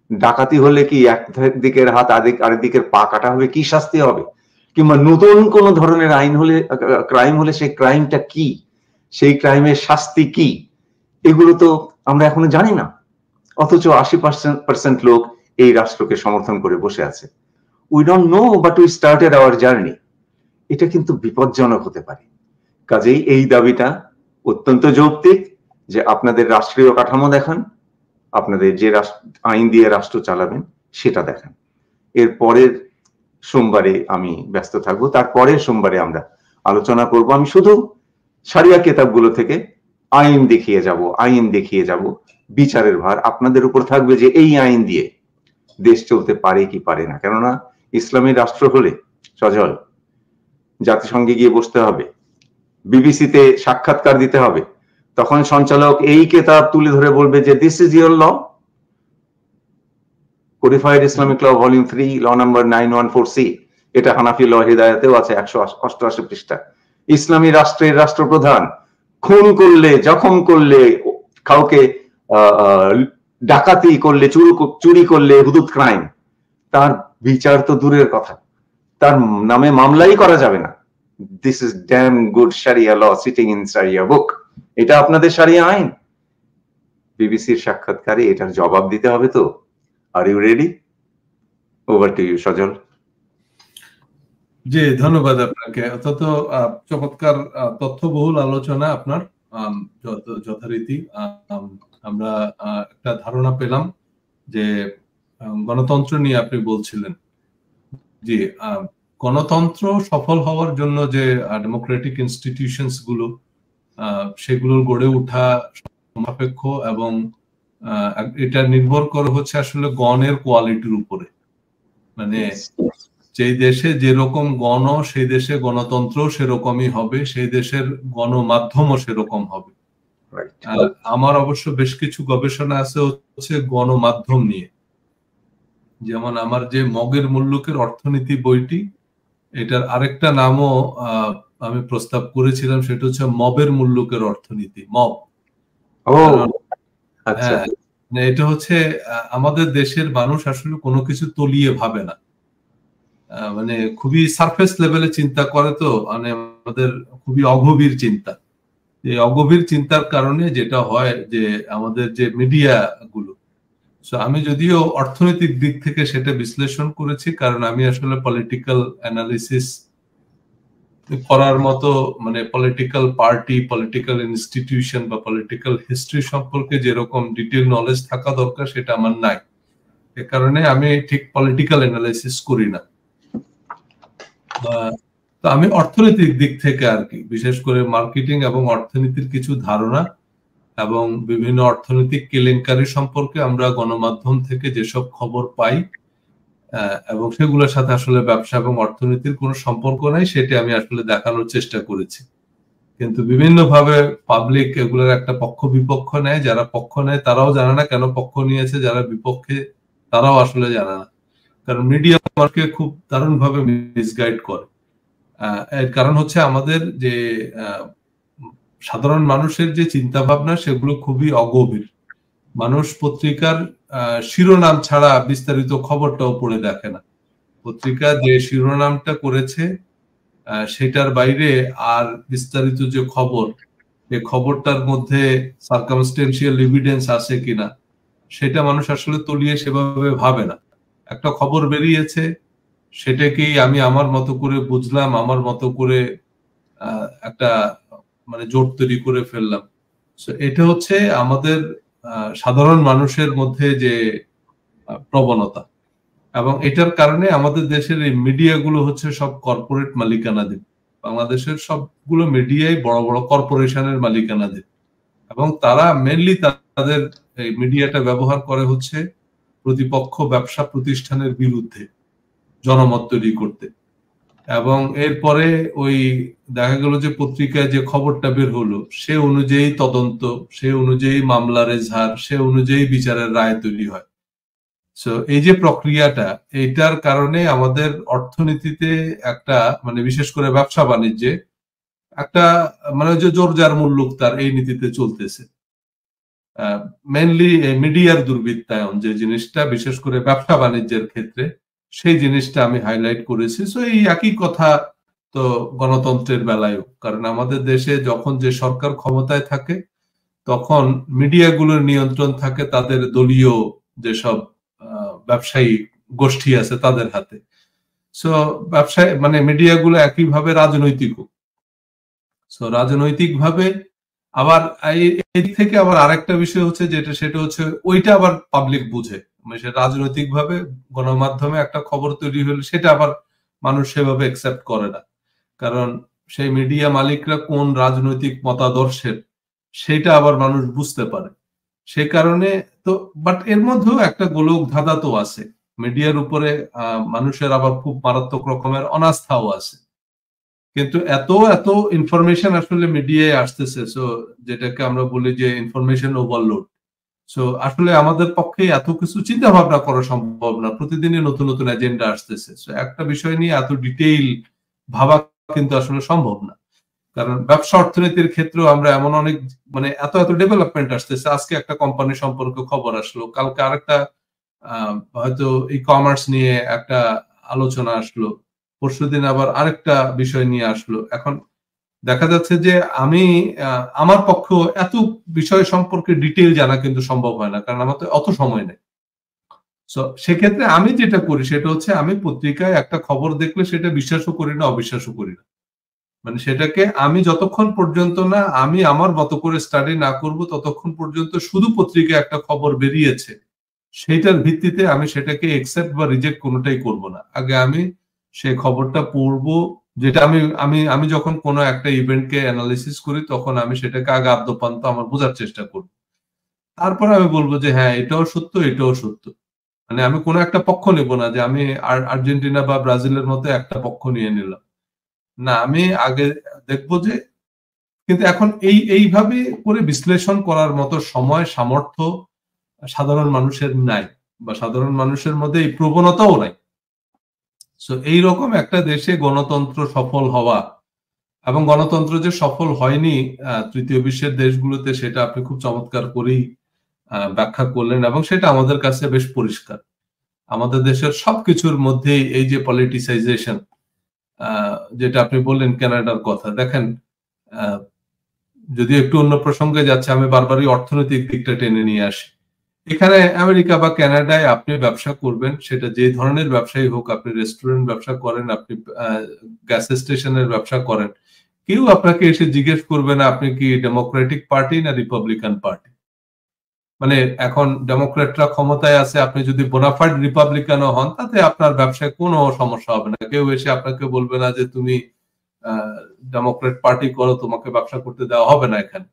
ডাকাতি হলে কি এক দিকের হাত আরেক দিকের পা কাটা হবে, কি শাস্তি হবে? কিংবা নতুন কোন ধরনের আইন হলে, ক্রাইম হলে সেই ক্রাইমটা কি, সেই ক্রাইমের শাস্তি কি, এগুলো তো আমরা এখনো জানি না। অথচ 80% লোক এই রাষ্ট্রকে সমর্থন করে বসে আছে। We don't know but we started our journey. এটা কিন্তু বিপজ্জনক হতে পারে। কাজেই এই দাবিটা অত্যন্ত যৌক্তিক যে আপনাদের রাষ্ট্রীয় কাঠামো দেখান, আপনাদের যে আইন দিয়ে রাষ্ট্র চালাবেন সেটা দেখান। এর পরের সোমবারে আমি ব্যস্ত থাকবো, তারপরের সোমবারে আমরা আলোচনা করব। আমি শুধু শরিয়া কিতাবগুলো থেকে আইন দেখিয়ে যাব। বিচারের ভার আপনাদের উপর থাকবে যে এই আইন দিয়ে দেশ চলতে পারে কি পারে না। কেননা ইসলামী রাষ্ট্র হলে সজল জাতিসংঘে গিয়ে বসতে হবে, বিবিসিতে সাক্ষাৎকার দিতে হবে, তখন সঞ্চালক এই কিতাব তুলে ধরে বলবে যে this is your law, codified Islamic law volume 3 law number 914C। এটা হানাফি ল হিদায়াতেও আছে 188 পৃষ্ঠা। ইসলামী রাষ্ট্রের রাষ্ট্রপ্রধান খুন করলে, জখম করলে, কাউকে ডাকাতি করলে, চুরি করলে, হুদুদ ক্রাইম, তার বিচার তো দূরের কথা, তার নামে মামলাই করা যাবে না। দিস ইজ ড্যাম গুড শরিয়া ল সিটিং ইন শরিয়া বুক। এটা আপনাদের শরিয়া আইন। বিবিসির সাক্ষাৎকারে এটার জবাব দিতে হবে তো। Are you ready? Over to you Sajal. জি, ধন্যবাদ আপনাকে। অত্যন্ত চমৎকার তথ্যবহুল আলোচনা আপনার, যথারীতি আমরা একটা ধারণা পেলাম যে গণতন্ত্র নিয়ে আপনি বলছিলেন। জি, গণতন্ত্র সফল হওয়ার জন্য যে ডেমোক্রেটিক ইনস্টিটিউশনস গুলো, সেগুলোর গড়ে ওঠা সাপেক্ষ এবং এটা নির্ভর করে হচ্ছে আসলে গণের কোয়ালিটির উপরে। মানে যে দেশে যেরকম গণ, সেই দেশে গণতন্ত্র সেরকমই হবে, সেই দেশের গণমাধ্যমও সেরকম হবে। আমার অবশ্য বেশ কিছু গবেষণা আছে হচ্ছে গণমাধ্যম নিয়ে। যেমন আমার যে মগের মুল্লুকের অর্থনীতি বইটি, এটার আরেকটা নামও আমি প্রস্তাব করেছিলাম, সেটা হচ্ছে মবের মুল্লুকের অর্থনীতি। মব, মানে এটা হচ্ছে আমাদের দেশের মানুষ আসলে কোনো কিছু তলিয়ে ভাবে না, মানে খুবই সারফেস লেভেলে চিন্তা করে, তো মানে আমাদের খুবই অগভীর চিন্তা। এই অগভীর চিন্তার কারণে যেটা হয় যে আমাদের যে মিডিয়া গুলো, আমি যদিও অর্থনৈতিক দিক থেকে সেটা বিশ্লেষণ করেছি, কারণ আমি আসলে পলিটিক্যাল অ্যানালিসিস করার মতো মানে পলিটিক্যাল পার্টি, পলিটিক্যাল ইনস্টিটিউশন বা পলিটিক্যাল হিস্ট্রি সম্পর্কে যেরকম ডিটেল নলেজ থাকা দরকার সেটা আমার নাই। এ কারণে আমি ঠিক পলিটিক্যাল অ্যানালিসিস করি না। তো আমি অর্থনৈতিক দিক থেকে আর কি, বিশেষ করে মার্কেটিং এবং অর্থনীতির কিছু ধারণা এবং বিভিন্ন অর্থনৈতিক কেলেঙ্কারি সম্পর্কে আমরা গণমাধ্যম থেকে যেসব খবর পাই এবং সেগুলোর সাথে আসলে ব্যবসা এবং অর্থনীতির কোনো সম্পর্ক নাই, সেটা আমি আসলে দেখানোর চেষ্টা করেছি। কিন্তু বিভিন্ন ভাবে পাবলিক এগুলোর একটা পক্ষ বিপক্ষ নেয়, যারা পক্ষ নেয় তারাও জানে না কেন পক্ষ নিয়েছে, যারা বিপক্ষে তারাও আসলে জানে না, কারণ মিডিয়া আমাকে খুব দারুণ ভাবে মিসগাইড করে। এর কারণ হচ্ছে আমাদের যে সাধারণ মানুষের যে চিন্তা ভাবনা সেগুলো খুবই অগভীর। মানুষ পত্রিকার শিরোনাম ছাড়া বিস্তারিত খবরটাও পড়ে দেখে না। পত্রিকা যে শিরোনামটা করেছে সেটার বাইরে আর বিস্তারিত যে খবর, এই খবরটার মধ্যে সার্কামস্টেন্সিয়াল এভিডেন্স আছে কিনা সেটা মানুষ আসলে তলিয়ে সেভাবে ভাবে না। একটা খবর বেরিয়েছে, সেটাকেই আমি আমার মতো করে বুঝলাম, আমার মতো করে একটা মানে জোট তৈরি করে ফেললাম। এটা হচ্ছে আমাদের সাধারণ মানুষের মধ্যে যে প্রবণতা, এবং এটার কারণে আমাদের দেশের এই মিডিয়াগুলো হচ্ছে সব কর্পোরেট মালিকানাধীন। বাংলাদেশের সবগুলো মিডিয়াই বড় বড় কর্পোরেশনের মালিকানাধীন, এবং তারা মেনলি তাদের এই মিডিয়াটা ব্যবহার করে হচ্ছে প্রতিপক্ষ ব্যবসা প্রতিষ্ঠানের বিরুদ্ধে জনমত তৈরি করতে। এবং এরপরে ওই দেখা গেল যে পত্রিকায় যে খবরটা বের হলো সে অনুযায়ী তদন্ত, সে অনুযায়ী মামলার এজাহার, সে অনুযায়ী বিচারের রায় তৈরি হয়। এই যে প্রক্রিয়াটা, এইটার কারণে আমাদের অর্থনীতিতে একটা মানে বিশেষ করে ব্যবসা বাণিজ্যে একটা মানে যে জোর যার মূল্য তার এই নীতিতে চলতেছে। মেনলি মিডিয়ার দুর্বৃত্তায়ন যে জিনিসটা বিশেষ করে ব্যবসা বাণিজ্যের ক্ষেত্রে, সেই জিনিসটা আমি হাইলাইট করেছি। এই একই কথা তো গণতন্ত্রের বেলায়ও, কারণ আমাদের দেশে যখন যে সরকার ক্ষমতায় থাকে তখন মিডিয়াগুলোর নিয়ন্ত্রণ থাকে তাদের দলীয় যেসব ব্যবসায়ী গোষ্ঠী আছে তাদের হাতে। ব্যবসায় মানে মিডিয়াগুলো একইভাবে রাজনৈতিকও। রাজনৈতিকভাবে আবার এই থেকে আবার আরেকটা বিষয় হচ্ছে যেটা, সেটা হচ্ছে ওইটা আবার পাবলিক বুঝে, মানে সে রাজনৈতিক ভাবে গণমাধ্যমে একটা খবর তৈরি হলে সেটা আবার মানুষ সেভাবে একসেপ্ট করে না, কারণ সেই মিডিয়া মালিকরা কোন রাজনৈতিক মতাদর্শের সেটা আবার মানুষ বুঝতে পারে। সে কারণে তো বাট এর মধ্যেও একটা গোলক ধাঁধা তো আছে, মিডিয়ার উপরে মানুষের আবার খুব মারাত্মক রকমের অনাস্থাও আছে। কিন্তু এত এত ইনফরমেশন আসলে মিডিয়ায় আসতেছে, যেটাকে আমরা বলি যে ইনফরমেশন ওভারলোড। আসলে আমাদের পক্ষে এত কিছু চিন্তা ভাবনা করা সম্ভব না, প্রতিদিনই নতুন নতুন এজেন্ডা আসতেছে। একটা বিষয় নিয়ে এত ডিটেইল ভাবা কিন্তু আসলে সম্ভব না, কারণ ব্যবসা অর্থনীতির ক্ষেত্রেও আমরা এমন অনেক মানে এত এত ডেভেলপমেন্ট আসতেছে। আজকে একটা কোম্পানি সম্পর্কে খবর আসলো, কালকে আরেকটা হয়তো ই কমার্স নিয়ে একটা আলোচনা আসলো, পরশুদিন আবার আরেকটা বিষয় নিয়ে আসলো। এখন দেখা যাচ্ছে যে আমি আমার পক্ষে এত বিষয় সম্পর্কে ডিটেইল জানা কিন্তু সম্ভব হয় না, কারণ আমার তো অত সময় নেই। সেক্ষেত্রে আমি যেটা করি সেটা হচ্ছে আমি পত্রিকায় একটা খবর দেখলে সেটা বিশ্বাসও করি না, অবিশ্বাসও করি না। মানে সেটাকে আমি যতক্ষণ পর্যন্ত না আমি আমার মতো করে স্টাডি না করব ততক্ষণ পর্যন্ত শুধু পত্রিকায় একটা খবর বেরিয়েছে সেইটার ভিত্তিতে আমি সেটাকে একসেপ্ট বা রিজেক্ট কোনোটাই করব না। আগে আমি সেই খবরটা পড়বো, যেটা আমি আমি আমি যখন কোনো একটা ইভেন্টকে অ্যানালিসিস করি তখন আমি সেটাকে আগে আদ্যপান্ত আমার বোঝার চেষ্টা করব, তারপর আমি বলবো যে হ্যাঁ এটাও সত্য এটাও সত্য। মানে আমি কোনো একটা পক্ষ নেব না যে আমি আর্জেন্টিনা বা ব্রাজিলের মতো একটা পক্ষ নিয়ে নিলাম না, আমি আগে দেখবো যে কিন্তু এখন এইভাবে করে বিশ্লেষণ করার মতো সময় সামর্থ্য সাধারণ মানুষের নাই, বা সাধারণ মানুষের মধ্যে এই প্রবণতাও নাই। এইরকম একটা দেশে গণতন্ত্র সফল হওয়া, এবং গণতন্ত্র যে সফল হয়নি তৃতীয় বিশ্বের দেশগুলোতে সেটা আপনি খুব চমৎকার করেই ব্যাখ্যা করলেন এবং সেটা আমাদের কাছে বেশ পরিষ্কার। আমাদের দেশের সবকিছুর মধ্যেই এই যে পলিটিসাইজেশন, যেটা আপনি বললেন কানাডার কথা, দেখেন যদি একটু অন্য প্রসঙ্গে যাচ্ছে, আমি বারবারই অর্থনৈতিক দিকটা টেনে নিয়ে আসি। এখানে আমেরিকা বা কানাডায় আপনি ব্যবসা করবেন, সেটা যে ধরনের ব্যবসায়ী হোক, আপনি রেস্টুরেন্ট ব্যবসা করেন, আপনি গ্যাস স্টেশনের ব্যবসা করেন, কেউ আপনাকে এসে জিজ্ঞেস করবে না আপনি কি ডেমোক্রেটিক পার্টি না রিপাবলিকান পার্টি। মানে এখন ডেমোক্রেটরা ক্ষমতায় আছে, আপনি যদি বোনাফাইড রিপাবলিকানও হন, তাতে আপনার ব্যবসায় কোনো সমস্যা হবে না। কেউ এসে আপনাকে বলবে না যে তুমি ডেমোক্রেট পার্টি করো, তোমাকে ব্যবসা করতে দেওয়া হবে না এখানে।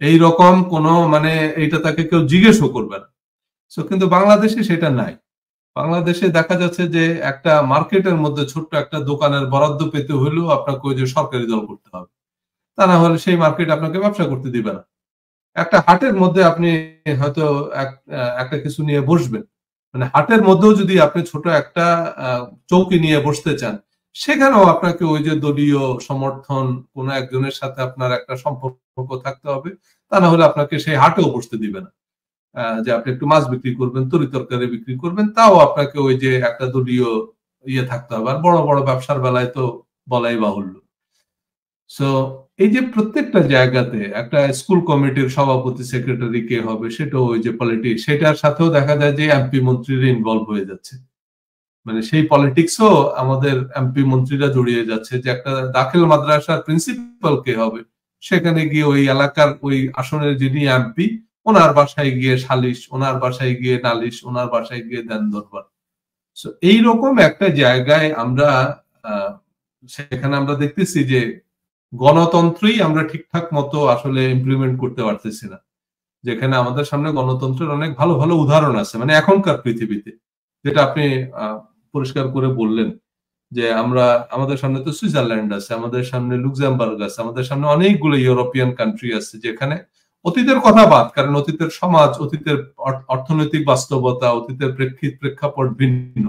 এইরকম কোনো মানে এইটা তাকে কেউ জিজ্ঞেসও করবে না। সো কিন্তু বাংলাদেশে সেটা নাই। বাংলাদেশে দেখা যাচ্ছে যে একটা মার্কেটের মধ্যে ছোট্ট একটা দোকানের বরাদ্দ পেতে হলেও আপনাকে ওই যে সরকারি দল করতে হবে, তা না হলে সেই মার্কেট আপনাকে ব্যবসা করতে দিবে না। একটা হাটের মধ্যে আপনি হয়তো একটা কিছু নিয়ে বসবেন, মানে হাটের মধ্যেও যদি আপনি ছোট একটা চৌকি নিয়ে বসতে চান, সেখানেও আপনাকে ওই যে দলীয় সমর্থন, কোন একজনের সাথে আপনার একটা সম্পর্ক থাকতে হবে, তা না হলে আপনাকে সেই হাটেও বসতে দিবে না। যে আপনি একটু মাছ বিক্রি করবেন, তরি তরকারি বিক্রি করবেন, তাও আপনাকে ওই যে একটা দলীয় ইয়ে থাকতে হবে। আর বড় বড় ব্যবসার বেলায় তো বলাই বাহুল্য। সো এই যে প্রত্যেকটা জায়গাতে একটা স্কুল কমিটির সভাপতি সেক্রেটারি কে হবে, সেটাও ওই যে পলিটিক্স, সেটার সাথেও দেখা যায় যে এমপি মন্ত্রীরা ইনভলভ হয়ে যাচ্ছে। মানে সেই পলিটিক্সও আমাদের এমপি মন্ত্রীরা জড়িয়ে যাচ্ছে। যে একটা দাখিল মাদ্রাসার প্রিন্সিপাল কে হবে, সেখানে গিয়ে ওই এলাকার ওই আসনের যিনি এমপি, ওনার বাসায় গিয়ে সালিশ, ওনার বাসায় গিয়ে নালিশ, ওনার বাসায় গিয়ে দেন দরবার। সো এইরকম একটা জায়গায় আমরা সেখানে আমরা দেখতেছি যে গণতন্ত্রই আমরা ঠিকঠাক মতো আসলে ইমপ্লিমেন্ট করতে পারতেছি না। যেখানে আমাদের সামনে গণতন্ত্রের অনেক ভালো ভালো উদাহরণ আছে, মানে এখনকার পৃথিবীতে, যেটা আপনি পরিষ্কার করে বললেন যে আমরা আমাদের সামনে তো সুইজারল্যান্ড আছে, আমাদের সামনে লুক্সেমবার্গ আছে, আমাদের সামনে অনেকগুলো ইউরোপিয়ান কান্ট্রি আছে, যেখানে অতীতের কথা বাদ, কারণ অতীতের সমাজ, অতীতের অর্থনৈতিক বাস্তবতা, অতীতের প্রেক্ষাপট ভিন্ন।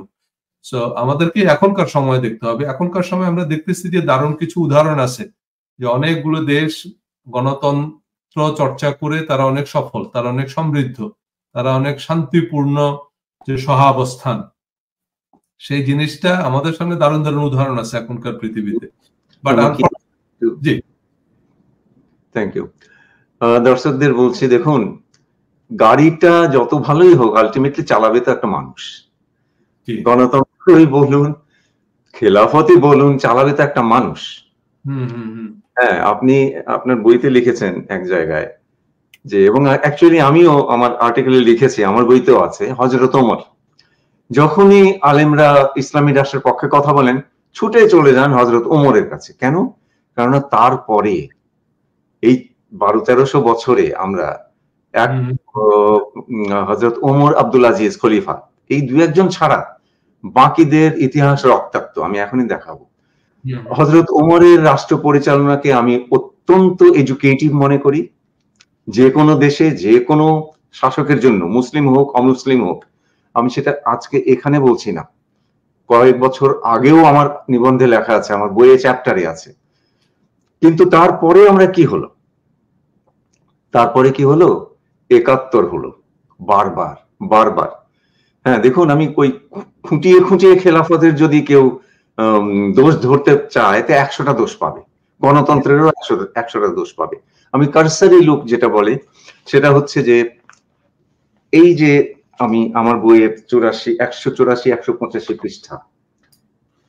সো আমাদেরকে এখনকার সময় দেখতে হবে। এখনকার সময় আমরা দেখতেছি যে দারুণ কিছু উদাহরণ আছে, যে অনেকগুলো দেশ গণতন্ত্র চর্চা করে তারা অনেক সফল, তারা অনেক সমৃদ্ধ, তারা অনেক শান্তিপূর্ণ যে সহাবস্থান, সেই জিনিসটা আমাদের সামনে দারুণ দারুণ উদাহরণ আছে এখনকার পৃথিবীতে। বাট জি, থ্যাংক ইউ। দর্শকদের বলছি, দেখুন, গাড়িটা যত ভালোই হোক, আলটিমেটলি চালাবে তো একটা মানুষ। গণতন্ত্রই বলুন, খেলাফতই বলুন, চালাবে তো একটা মানুষ। হ্যাঁ, আপনি আপনার বইতে লিখেছেন এক জায়গায় যে, এবং অ্যাকচুয়ালি আমিও আমার আর্টিকেলে লিখেছি, আমার বইতেও আছে, হযরত ওমর যখনই আলেমরা ইসলামী রাষ্ট্রের পক্ষে কথা বলেন, ছুটে চলে যান হযরত ওমরের কাছে। কেন? কারণ তারপরে এই 1200-1300 বছরে আমরা এক হযরত ওমর, আব্দুল আজিজ খলিফা, এই দু একজন ছাড়া বাকিদের ইতিহাস রক্তাক্ত। আমি এখনই দেখাবো। হযরত ওমরের রাষ্ট্র পরিচালনাকে আমি অত্যন্ত এডুকেটিভ মনে করি। যে কোনো দেশে যে কোনো শাসকের জন্য, মুসলিম হোক অমুসলিম হোক, আমি সেটা আজকে এখানে বলছি না, কয়েক বছর আগেও আমার নিবন্ধে লেখা আছে, আমার বইয়ে চ্যাপ্টারে আছে। কিন্তু তারপরে আমরা কি হলো, তারপরে কি হলো, 71 হলো, বারবার বারবার। হ্যাঁ, দেখুন, আমি ওই খুঁটিয়ে খুঁটিয়ে খেলাফতের যদি কেউ দোষ ধরতে চায়, তো 100টা দোষ পাবে, গণতন্ত্রেরও 100টা দোষ পাবে। আমি কারসারি লুক যেটা বলে, সেটা হচ্ছে যে এই যে আমি আমার বইয়ে 184-185 পৃষ্ঠা,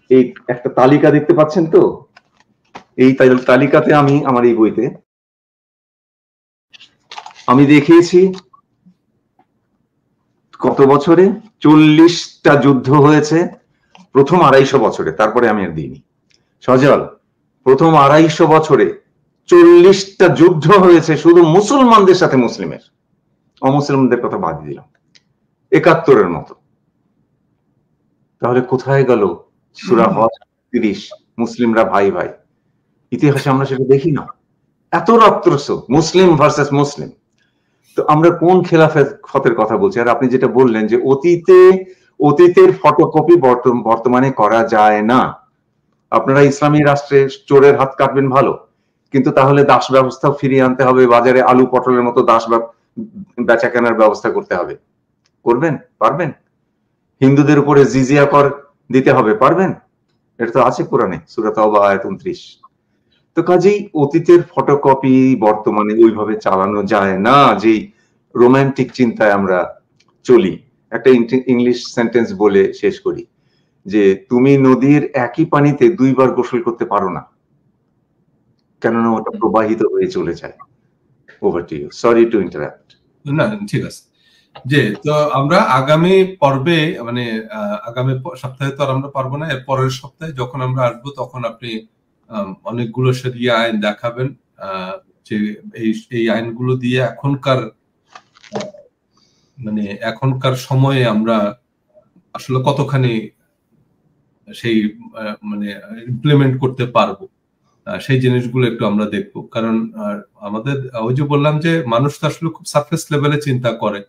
এই একটা তালিকা দেখতে পাচ্ছেন তো, এই তালিকাতে আমি আমার এই বইতে আমি দেখিয়েছি কত বছরে 40টা যুদ্ধ হয়েছে প্রথম 250 বছরে, তারপরে আমি আর দিইনি। সজল, প্রথম 250 বছরে 40টা যুদ্ধ হয়েছে শুধু মুসলমানদের সাথে মুসলিমের, অমুসলিমদের কথা বাদ দিলাম, 71-এর মতো। তাহলে কোথায় গেল সূরা হজ 30, মুসলিমরা ভাই ভাই? ইতিহাসে আমরা সেটা দেখি না। এত রক্তস্রোত, মুসলিম ভার্সেস মুসলিম। তো আমরা কোন খেলাফতের কথা বলছি? আর আপনি যেটা বললেন যে অতীতের ফটোকপি বর্তমানে করা যায় না। আপনারা ইসলামী রাষ্ট্রে চোরের হাত কাটবেন ভালো, কিন্তু তাহলে দাস ব্যবস্থাও ফিরিয়ে আনতে হবে। বাজারে আলু পটলের মতো বেচা কেনার ব্যবস্থা করতে হবে, করবেন? পারবেন? হিন্দুদের উপরে জিজিয়া কর দিতে হবে, পারবেন? এটা তো আছে কোরআনে, সূরা তাওবা আয়াত 29। তো কাজেই অতীতের ফটোকপি বর্তমানে ওইভাবে চালানো যায় না, যেই রোমান্টিক চিন্তায় আমরা চলি। একটা ইংলিশ সেন্টেন্স বলে শেষ করি, যে তুমি নদীর একই পানিতে 2 বার গোসল করতে পারো না, কেননা ওটা প্রবাহিত হয়ে চলে যায়। Over to you, sorry to interrupt. না, ঠিক আছে। যে তো আমরা আগামী পর্বে, মানে আগামী সপ্তাহে তো আর আমরা পারবো না, এর পরের সপ্তাহে যখন আমরা আসবো তখন আপনি অনেকগুলো শরিয়া আইন দেখাবেন, যে এই আইনগুলো দিয়ে এখনকার সময়ে আমরা আসলে কতখানি সেই মানে ইমপ্লিমেন্ট করতে পারবো, সেই জিনিসগুলো একটু আমরা দেখবো। কারণ আমাদের ওই যে বললাম যে মানুষ তো আসলে খুব সারফেস লেভেলে চিন্তা করে,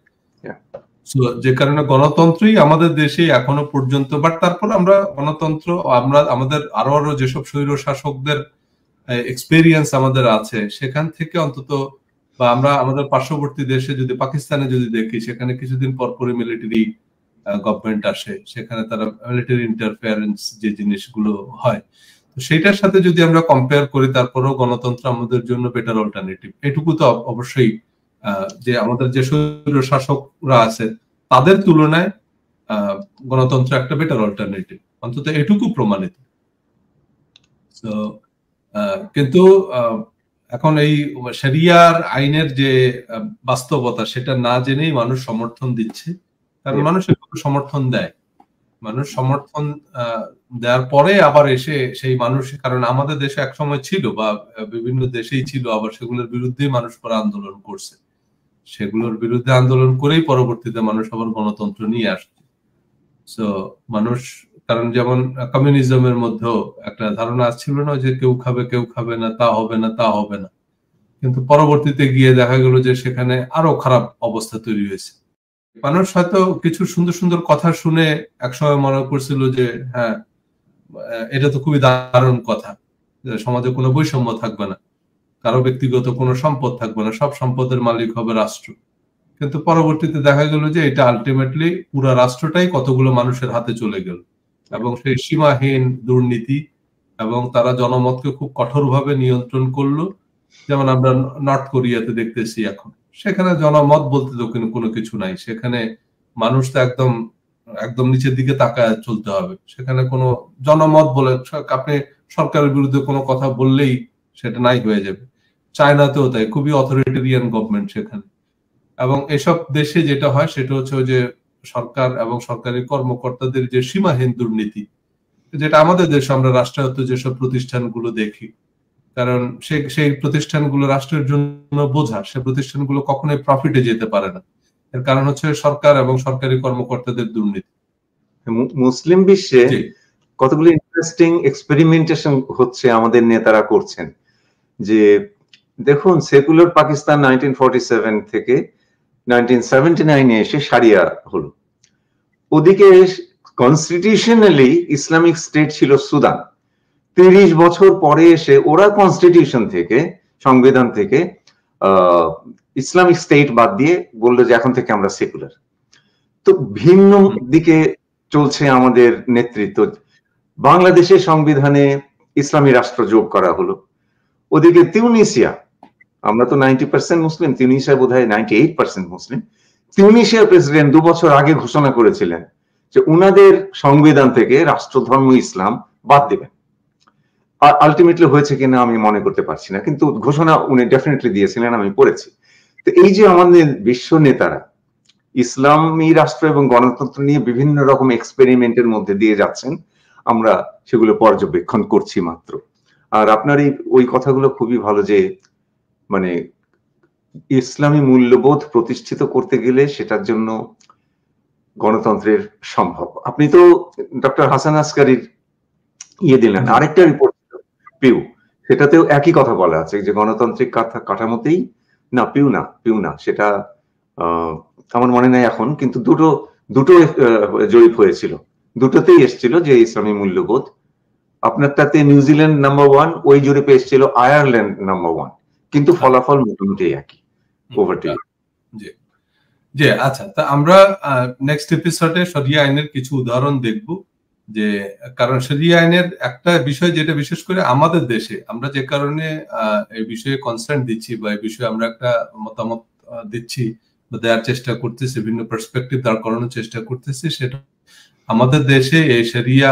যে কারণে গণতন্ত্রই আমাদের দেশে এখনো পর্যন্ত, বাট তারপর আমরা গণতন্ত্র, আমরা আমাদের আরো যেসব স্বৈর শাসকদের এক্সপেরিয়েন্স আমাদের আছে সেখান থেকে অন্তত, বা আমরা আমাদের পার্শ্ববর্তী দেশে যদি পাকিস্তানে যদি দেখি, সেখানে কিছুদিন পরপরই মিলিটারি গভর্নমেন্ট আসে, সেখানে তারা মিলিটারি ইন্টারফেয়ারেন্স যে জিনিসগুলো হয়, তো সেইটার সাথে যদি আমরা কম্পেয়ার করি, তারপরেও গণতন্ত্র আমাদের জন্য বেটার অল্টারনেটিভ। এটুকু তো অবশ্যই, যে আমাদের যে স্বৈর শাসকরা আছে তাদের তুলনায় গণতন্ত্র একটা বেটার অল্টারনেটিভ, অন্তত এটুকু প্রমাণিত। তো কিন্তু এখন এই শরিয়ার আইনের যে বাস্তবতা, সেটা না জেনেই মানুষ সমর্থন দিচ্ছে। কারণ মানুষ সমর্থন দেয়, মানুষ সমর্থন দেওয়ার পরে আবার এসে সেই মানুষ, কারণ আমাদের দেশে এক সময় ছিল, বা বিভিন্ন দেশেই ছিল, আবার সেগুলোর বিরুদ্ধেই মানুষ পরে আন্দোলন করছে, সেগুলোর বিরুদ্ধে আন্দোলন করেই পরবর্তীতে মানুষ আবার গণতন্ত্র নিয়ে আসছে। সো মানুষ, কারণ যেমন কমিউনিজমের মধ্যেও একটা ধারণা ছিল না যে কেউ খাবে কেউ খাবে না, তা হবে না তা হবে না, কিন্তু পরবর্তীতে গিয়ে দেখা গেল যে সেখানে আরো খারাপ অবস্থা তৈরি হয়েছে। মানুষ হয়তো কিছু সুন্দর সুন্দর কথা শুনে একসময় মনে করছিল যে হ্যাঁ, এটা তো খুবই দারুণ কথা, সমাজে কোনো বৈষম্য থাকবে না, কারো ব্যক্তিগত কোনো সম্পদ থাকবে না, সব সম্পদের মালিক হবে রাষ্ট্র। কিন্তু পরবর্তীতে দেখা গেল যে এটা আলটিমেটলি পুরো রাষ্ট্রটাই কতগুলো মানুষের হাতে চলে গেল, এবং সেই সীমাহীন দুর্নীতি, এবং তারা জনমতকে খুব কঠোরভাবে নিয়ন্ত্রণ করলো। যেমন আমরা নর্থ কোরিয়াতে দেখতেছি এখন, সেখানে জনমত বলতে তো কোনো কিছু নাই, সেখানে মানুষ তো একদম নিচের দিকে তাকায় চলতে হবে, সেখানে কোনো জনমত বলে আপনি সরকারের বিরুদ্ধে কোনো কথা বললেই সেটা নাই হয়ে যাবে। চায়নাতেও তাই, খুবই অথরিটেরিয়ান গভর্নমেন্ট সেখানে। এবং এসব দেশে যেটা হয় সেটা হচ্ছে যে সরকার এবং সরকারি কর্মকর্তাদের যে সীমাহীন দুর্নীতি, যেটা আমাদের দেশে আমরা রাষ্ট্রায়ত্ত যেসব প্রতিষ্ঠানগুলো দেখি, কারণ সেই প্রতিষ্ঠানগুলো রাষ্ট্রের জন্য বোঝা, সে প্রতিষ্ঠানগুলো কখনোই প্রফিটে যেতে পারে না। এর কারণ হচ্ছে সরকার এবং সরকারি কর্মকর্তাদের দুর্নীতি। মুসলিম বিশ্বে কতগুলো ইন্টারেস্টিং এক্সপেরিমেন্টেশন হচ্ছে, আমাদের নেতারা করছেন। যে দেখুন, সেকুলার পাকিস্তান 1947 থেকে 1979 এসে সারিয়া হলো, ওদিকে কনস্টিটিউশনালি ইসলামিক স্টেট ছিল সুদান। 30 বছর পরে এসে ওরা কনস্টিটিউশন থেকে, সংবিধান থেকে ইসলামিক স্টেট বাদ দিয়ে বললো যে এখন থেকে আমরা সেকুলার। তো ভিন্ন দিকে চলছে আমাদের নেতৃত্ব। বাংলাদেশের সংবিধানে ইসলামী রাষ্ট্র যোগ করা হলো, ওদিকে তিউনিসিয়া, আমরা তো 90% মুসলিম, তিউনিসিয়া বোধহয় 98% মুসলিম। তিউনিসিয়ার প্রেসিডেন্ট 2 বছর আগে ঘোষণা করেছিলেন যে উনাদের সংবিধান থেকে রাষ্ট্রধর্ম ইসলাম বাদ দিবেন। আলটিমেটলি হয়েছে কিনা আমি মনে করতে পারছি না, কিন্তু ঘোষণা উনি ডেফিনেটলি দিয়েছিলেন, আমি পড়েছি। তো এই যে আমাদের বিশ্ব নেতারা ইসলামী রাষ্ট্র এবং গণতন্ত্র নিয়ে বিভিন্ন রকম এক্সপেরিমেন্টের মধ্যে দিয়ে যাচ্ছেন, আমরা সেগুলো পর্যবেক্ষণ করছি মাত্র। আর আপনার ওই কথাগুলো খুবই ভালো, যে মানে ইসলামী মূল্যবোধ প্রতিষ্ঠিত করতে গেলে সেটার জন্য গণতন্ত্রের সম্ভব। আপনি তো ডক্টর হাসান আসকারীর দিলেন, আরেকটা রিপোর্ট পিউ, সেটাতেও একই কথা বলা আছে যে গণতান্ত্রিক কাঠামোতেই না, পিউ না সেটা আমার মনে নাই এখন, কিন্তু দুটো জরিপ হয়েছিল, দুটোতেই এসেছিল যে ইসলামী মূল্যবোধ। আপনারটাতে নিউজিল্যান্ড নাম্বার 1, ওই জরিপে এসেছিল আয়ারল্যান্ড নাম্বার 1, কিন্তু ফলাফল মোটামুটি একই। Over to you. জি জি, আচ্ছা, তা আমরা নেক্সট এপিসোডে শরিয়া আইনের কিছু উদাহরণ দেখব, যে কারণ শরিয়া আইনের একটা বিষয় যেটা বিশেষ করে আমাদের দেশে আমরা যে কারণে এই বিষয়ে কনসার্ন দিচ্ছি বা এই বিষয়ে আমরা একটা মতামত দিচ্ছি বা দেওয়ার চেষ্টা করতেছি, বিভিন্ন পার্সপেক্টিভ দাঁড় করানোর চেষ্টা করতেছি, সেটা আমাদের দেশে এই শরিয়া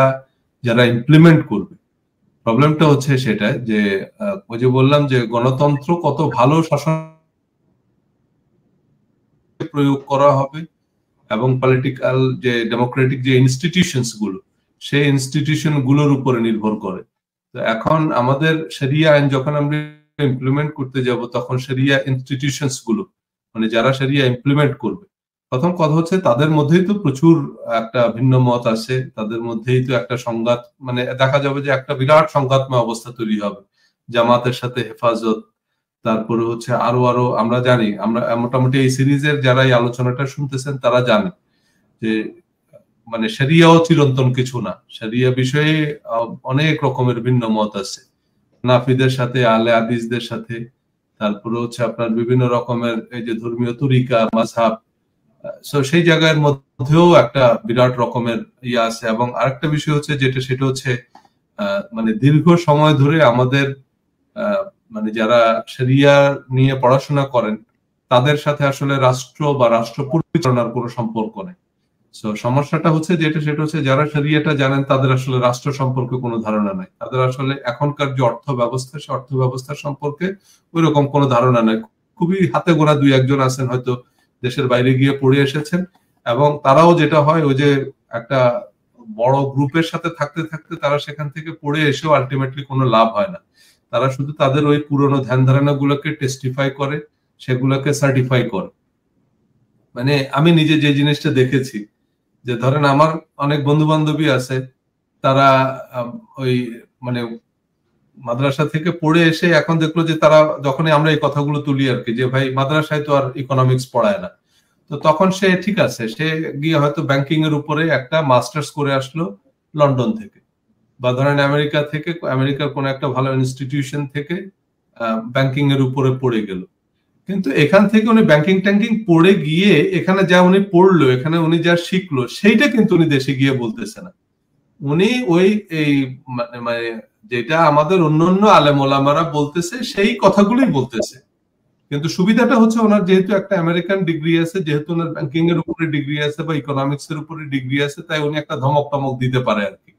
যারা ইমপ্লিমেন্ট করবে, প্রবলেমটা হচ্ছে সেটা যে ওই যে বললাম যে গণতন্ত্র কত ভালো শাসন প্রয়োগ করা হবে এবং পলিটিক্যাল যে ডেমোক্রেটিক যে ইনস্টিটিউশনস গুলো, সেই ইনস্টিটিউশন গুলোর উপরে নির্ভর করে। তো এখন আমাদের শরিয়া আইন যখন আমরা ইমপ্লিমেন্ট করতে যাব, তখন শরিয়া ইনস্টিটিউশনস গুলো, মানে যারা শরিয়া ইমপ্লিমেন্ট করবে, প্রথম কথা হচ্ছে তাদের মধ্যেই তো প্রচুর একটা ভিন্ন মত আছে, তাদের মধ্যেই তো একটা সংঘাত, মানে দেখা যাবে যে একটা বিরাট সংঘাতময় অবস্থা তৈরি হবে, জামাতের সাথে হেফাজত, তারপরে হচ্ছে আরো আরো আমরা জানি, আমরা মোটামুটি এই সিরিজের যারা এই আলোচনাটা শুনতেছেন তারা জানে যে মানে শরিয়াও চিরন্তন কিছু না, শরিয়া বিষয়ে অনেক রকমের ভিন্ন মত আছে, নাফিদের সাথে, আলে হাদিসদের সাথে, তারপরে হচ্ছে আপনার বিভিন্ন রকমের এই যে ধর্মীয় তরিকা, মাযহাব, সো সেই জায়গার মধ্যেও একটা বিরাট রকমের ইয়ে আছে। এবং আরেকটা বিষয় হচ্ছে যেটা, সেটা হচ্ছে মানে দীর্ঘ সময় ধরে আমাদের মানে যারা শরিয়া নিয়ে পড়াশোনা করেন তাদের সাথে আসলে রাষ্ট্র বা রাষ্ট্র পরিচালনার কোনো সম্পর্ক নেই। সো সমস্যাটা হচ্ছে যেটা, সেটা হচ্ছে যারা শরিয়াটা জানেন তাদের আসলে রাষ্ট্র সম্পর্কে কোনো ধারণা নাই, তাদের আসলে এখনকার যে অর্থ ব্যবস্থা, সে অর্থ ব্যবস্থার সম্পর্কে ওই রকম কোনো ধারণা নাই। খুবই হাতে গোনা দুই একজন আছেন হয়তো দেশের বাইরে গিয়ে পড়ে এসেছেন, এবং তারাও যেটা হয় ওই যে একটা বড় গ্রুপের সাথে থাকতে থাকতে তারা সেখান থেকে পড়ে এসেও আলটিমেটলি কোনো লাভ হয় না, তারা শুধু তাদের ওই পুরনো ধ্যান ধারণা গুলোকে টেস্টিফাই করে, সেগুলোকে সার্টিফাই করে। মানে আমি নিজে যে জিনিসটা দেখেছি, যে ধরেন আমার অনেক বন্ধু বান্ধবী আছে, তারা ওই মানে মাদ্রাসা থেকে পড়ে এসে এখন দেখলো যে তারা, যখনই আমরা এই কথাগুলো তুলি আর কি, যে ভাই মাদ্রাসায় তো আর ইকোনমিক্স পড়ায় না, তো তখন সে ঠিক আছে, সে গিয়ে হয়তো ব্যাংকিং এর উপরে একটা মাস্টার্স করে আসলো লন্ডন থেকে, বা ধরেন আমেরিকা থেকে, আমেরিকার কোন একটা ভালো ইনস্টিটিউশন থেকে ব্যাংকিং এর উপরে পড়ে গেল। কিন্তু এখান থেকে উনি ব্যাংকিং ট্যাঙ্কিং পড়ে গিয়ে এখানে যা উনি পড়লো, এখানে উনি যা শিখলো, সেইটা কিন্তু উনি দেশে গিয়ে বলতেছে না, উনি ওই এই মানে যেটা আমাদের অন্যান্য আলেম ওলামারা বলতেছে সেই কথাগুলোই বলতেছে। কিন্তু সুবিধাটা হচ্ছে ওনার যেহেতু একটা আমেরিকান ডিগ্রি আছে, যেহেতু ওনার ব্যাংকিং এর উপরে ডিগ্রি আছে বা ইকোনমিক্স এর উপরে ডিগ্রি আছে, তাই উনি একটা ধমক টমক দিতে পারে আর কি,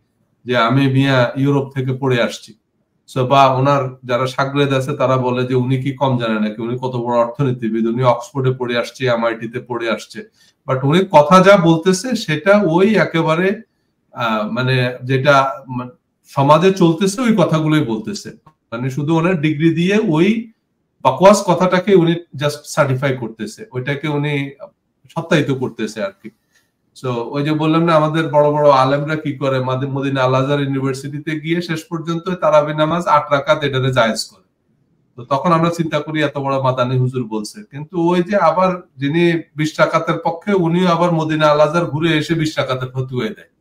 যে আমি মিয়া ইউরোপ থেকে পড়ে আসছি। বা ওনার যারা সাগরেদ আছে তারা বলে যে উনি কি কম জানে নাকি, উনি কত বড় অর্থনীতিবিদ, উনি অক্সফোর্ডে পড়ে আসছে, এমআইটিতে পড়ে আসছে, বাট উনি কথা যা বলতেছে সেটা ওই একেবারে মানে যেটা সমাজে চলতেছে ওই কথাগুলোই বলতেছে, মানে শুধু ওনার ডিগ্রি দিয়ে ওই বাকওয়াস কথাটাকে উনি জাস্ট সার্টিফাই করতেছে, ওইটাকে উনি সত্যায়িত করতেছে আর কি। সো ওই যে বললাম না, আমাদের বড় বড় আলেমরা কি করে, মদিনা আল আজহার ইউনিভার্সিটিতে গিয়ে শেষ পর্যন্ত তারাবি নামাজ 8 রাকাত এটারে জায়েজ করে। তো তখন আমরা চিন্তা করি এত বড় মাদানী হুজুর বলছে, কিন্তু ওই যে আবার যিনি 20 রাকাতের পক্ষে, উনিও আবার মদিনা আল আজহার ঘুরে এসে 20 রাকাতের ফতোয়া দেয়।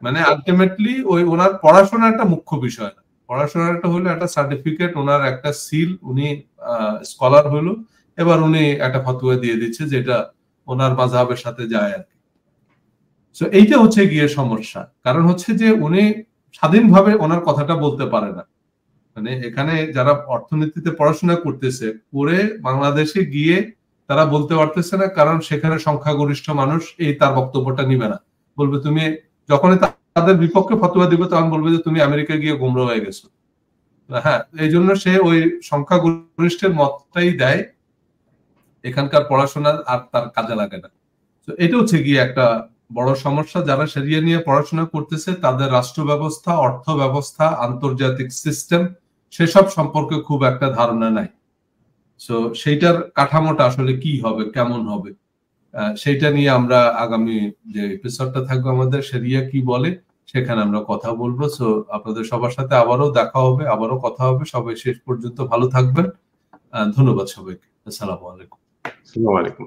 মানে আলটিমেটলি ওই ওনার পড়াশোনাটা মুখ্য বিষয় না, পড়াশোনাটা হলো একটা সার্টিফিকেট, ওনার একটা সিল, উনি স্কলার হলো, এবার উনি একটা ফতোয়া দিয়ে দিচ্ছে যেটা ওনার মাযহাবের সাথে যায় আর কি। সো এইটা হচ্ছে গিয়ে সমস্যা, কারণ হচ্ছে যে উনি স্বাধীনভাবে ওনার কথাটা বলতে পারে না। মানে এখানে যারা অর্থনীতিতে পড়াশোনা করতেছে, করে বাংলাদেশে গিয়ে তারা বলতে পারতেছে না, কারণ সেখানে সংখ্যাগরিষ্ঠ মানুষ এই তার বক্তব্যটা নিবে না, বলবে তুমি যখনই তাদের বিপক্ষে ফতোয়া দিবে তখন বলবে যে তুমি আমেরিকা গিয়ে গোমরা হয়ে গেছো। হ্যাঁ, এই জন্য সে ওই সংখ্যাগরিষ্ঠের মতটাই দেয়, এখানকার পড়াশোনা আর তার কাজে লাগে না। তো এটা হচ্ছে গিয়ে একটা বড় সমস্যা, যারা শরিয়া নিয়ে পড়াশোনা করতেছে তাদের রাষ্ট্র ব্যবস্থা, অর্থ ব্যবস্থা, আন্তর্জাতিক সিস্টেম সেসব সম্পর্কে খুব একটা ধারণা নাই। সো সেইটার কাঠামোটা আসলে কি হবে, কেমন হবে, সেইটা নিয়ে আমরা আগামী যে এপিসোডটা থাকবে আমাদের শরিয়া কি বলে, সেখানে আমরা কথা বলবো। সো আপনাদের সবার সাথে আবারও দেখা হবে, আবারও কথা হবে। সবাই শেষ পর্যন্ত ভালো থাকবেন। ধন্যবাদ সবাইকে। আসসালামু আলাইকুম। আসসালামু আলাইকুম।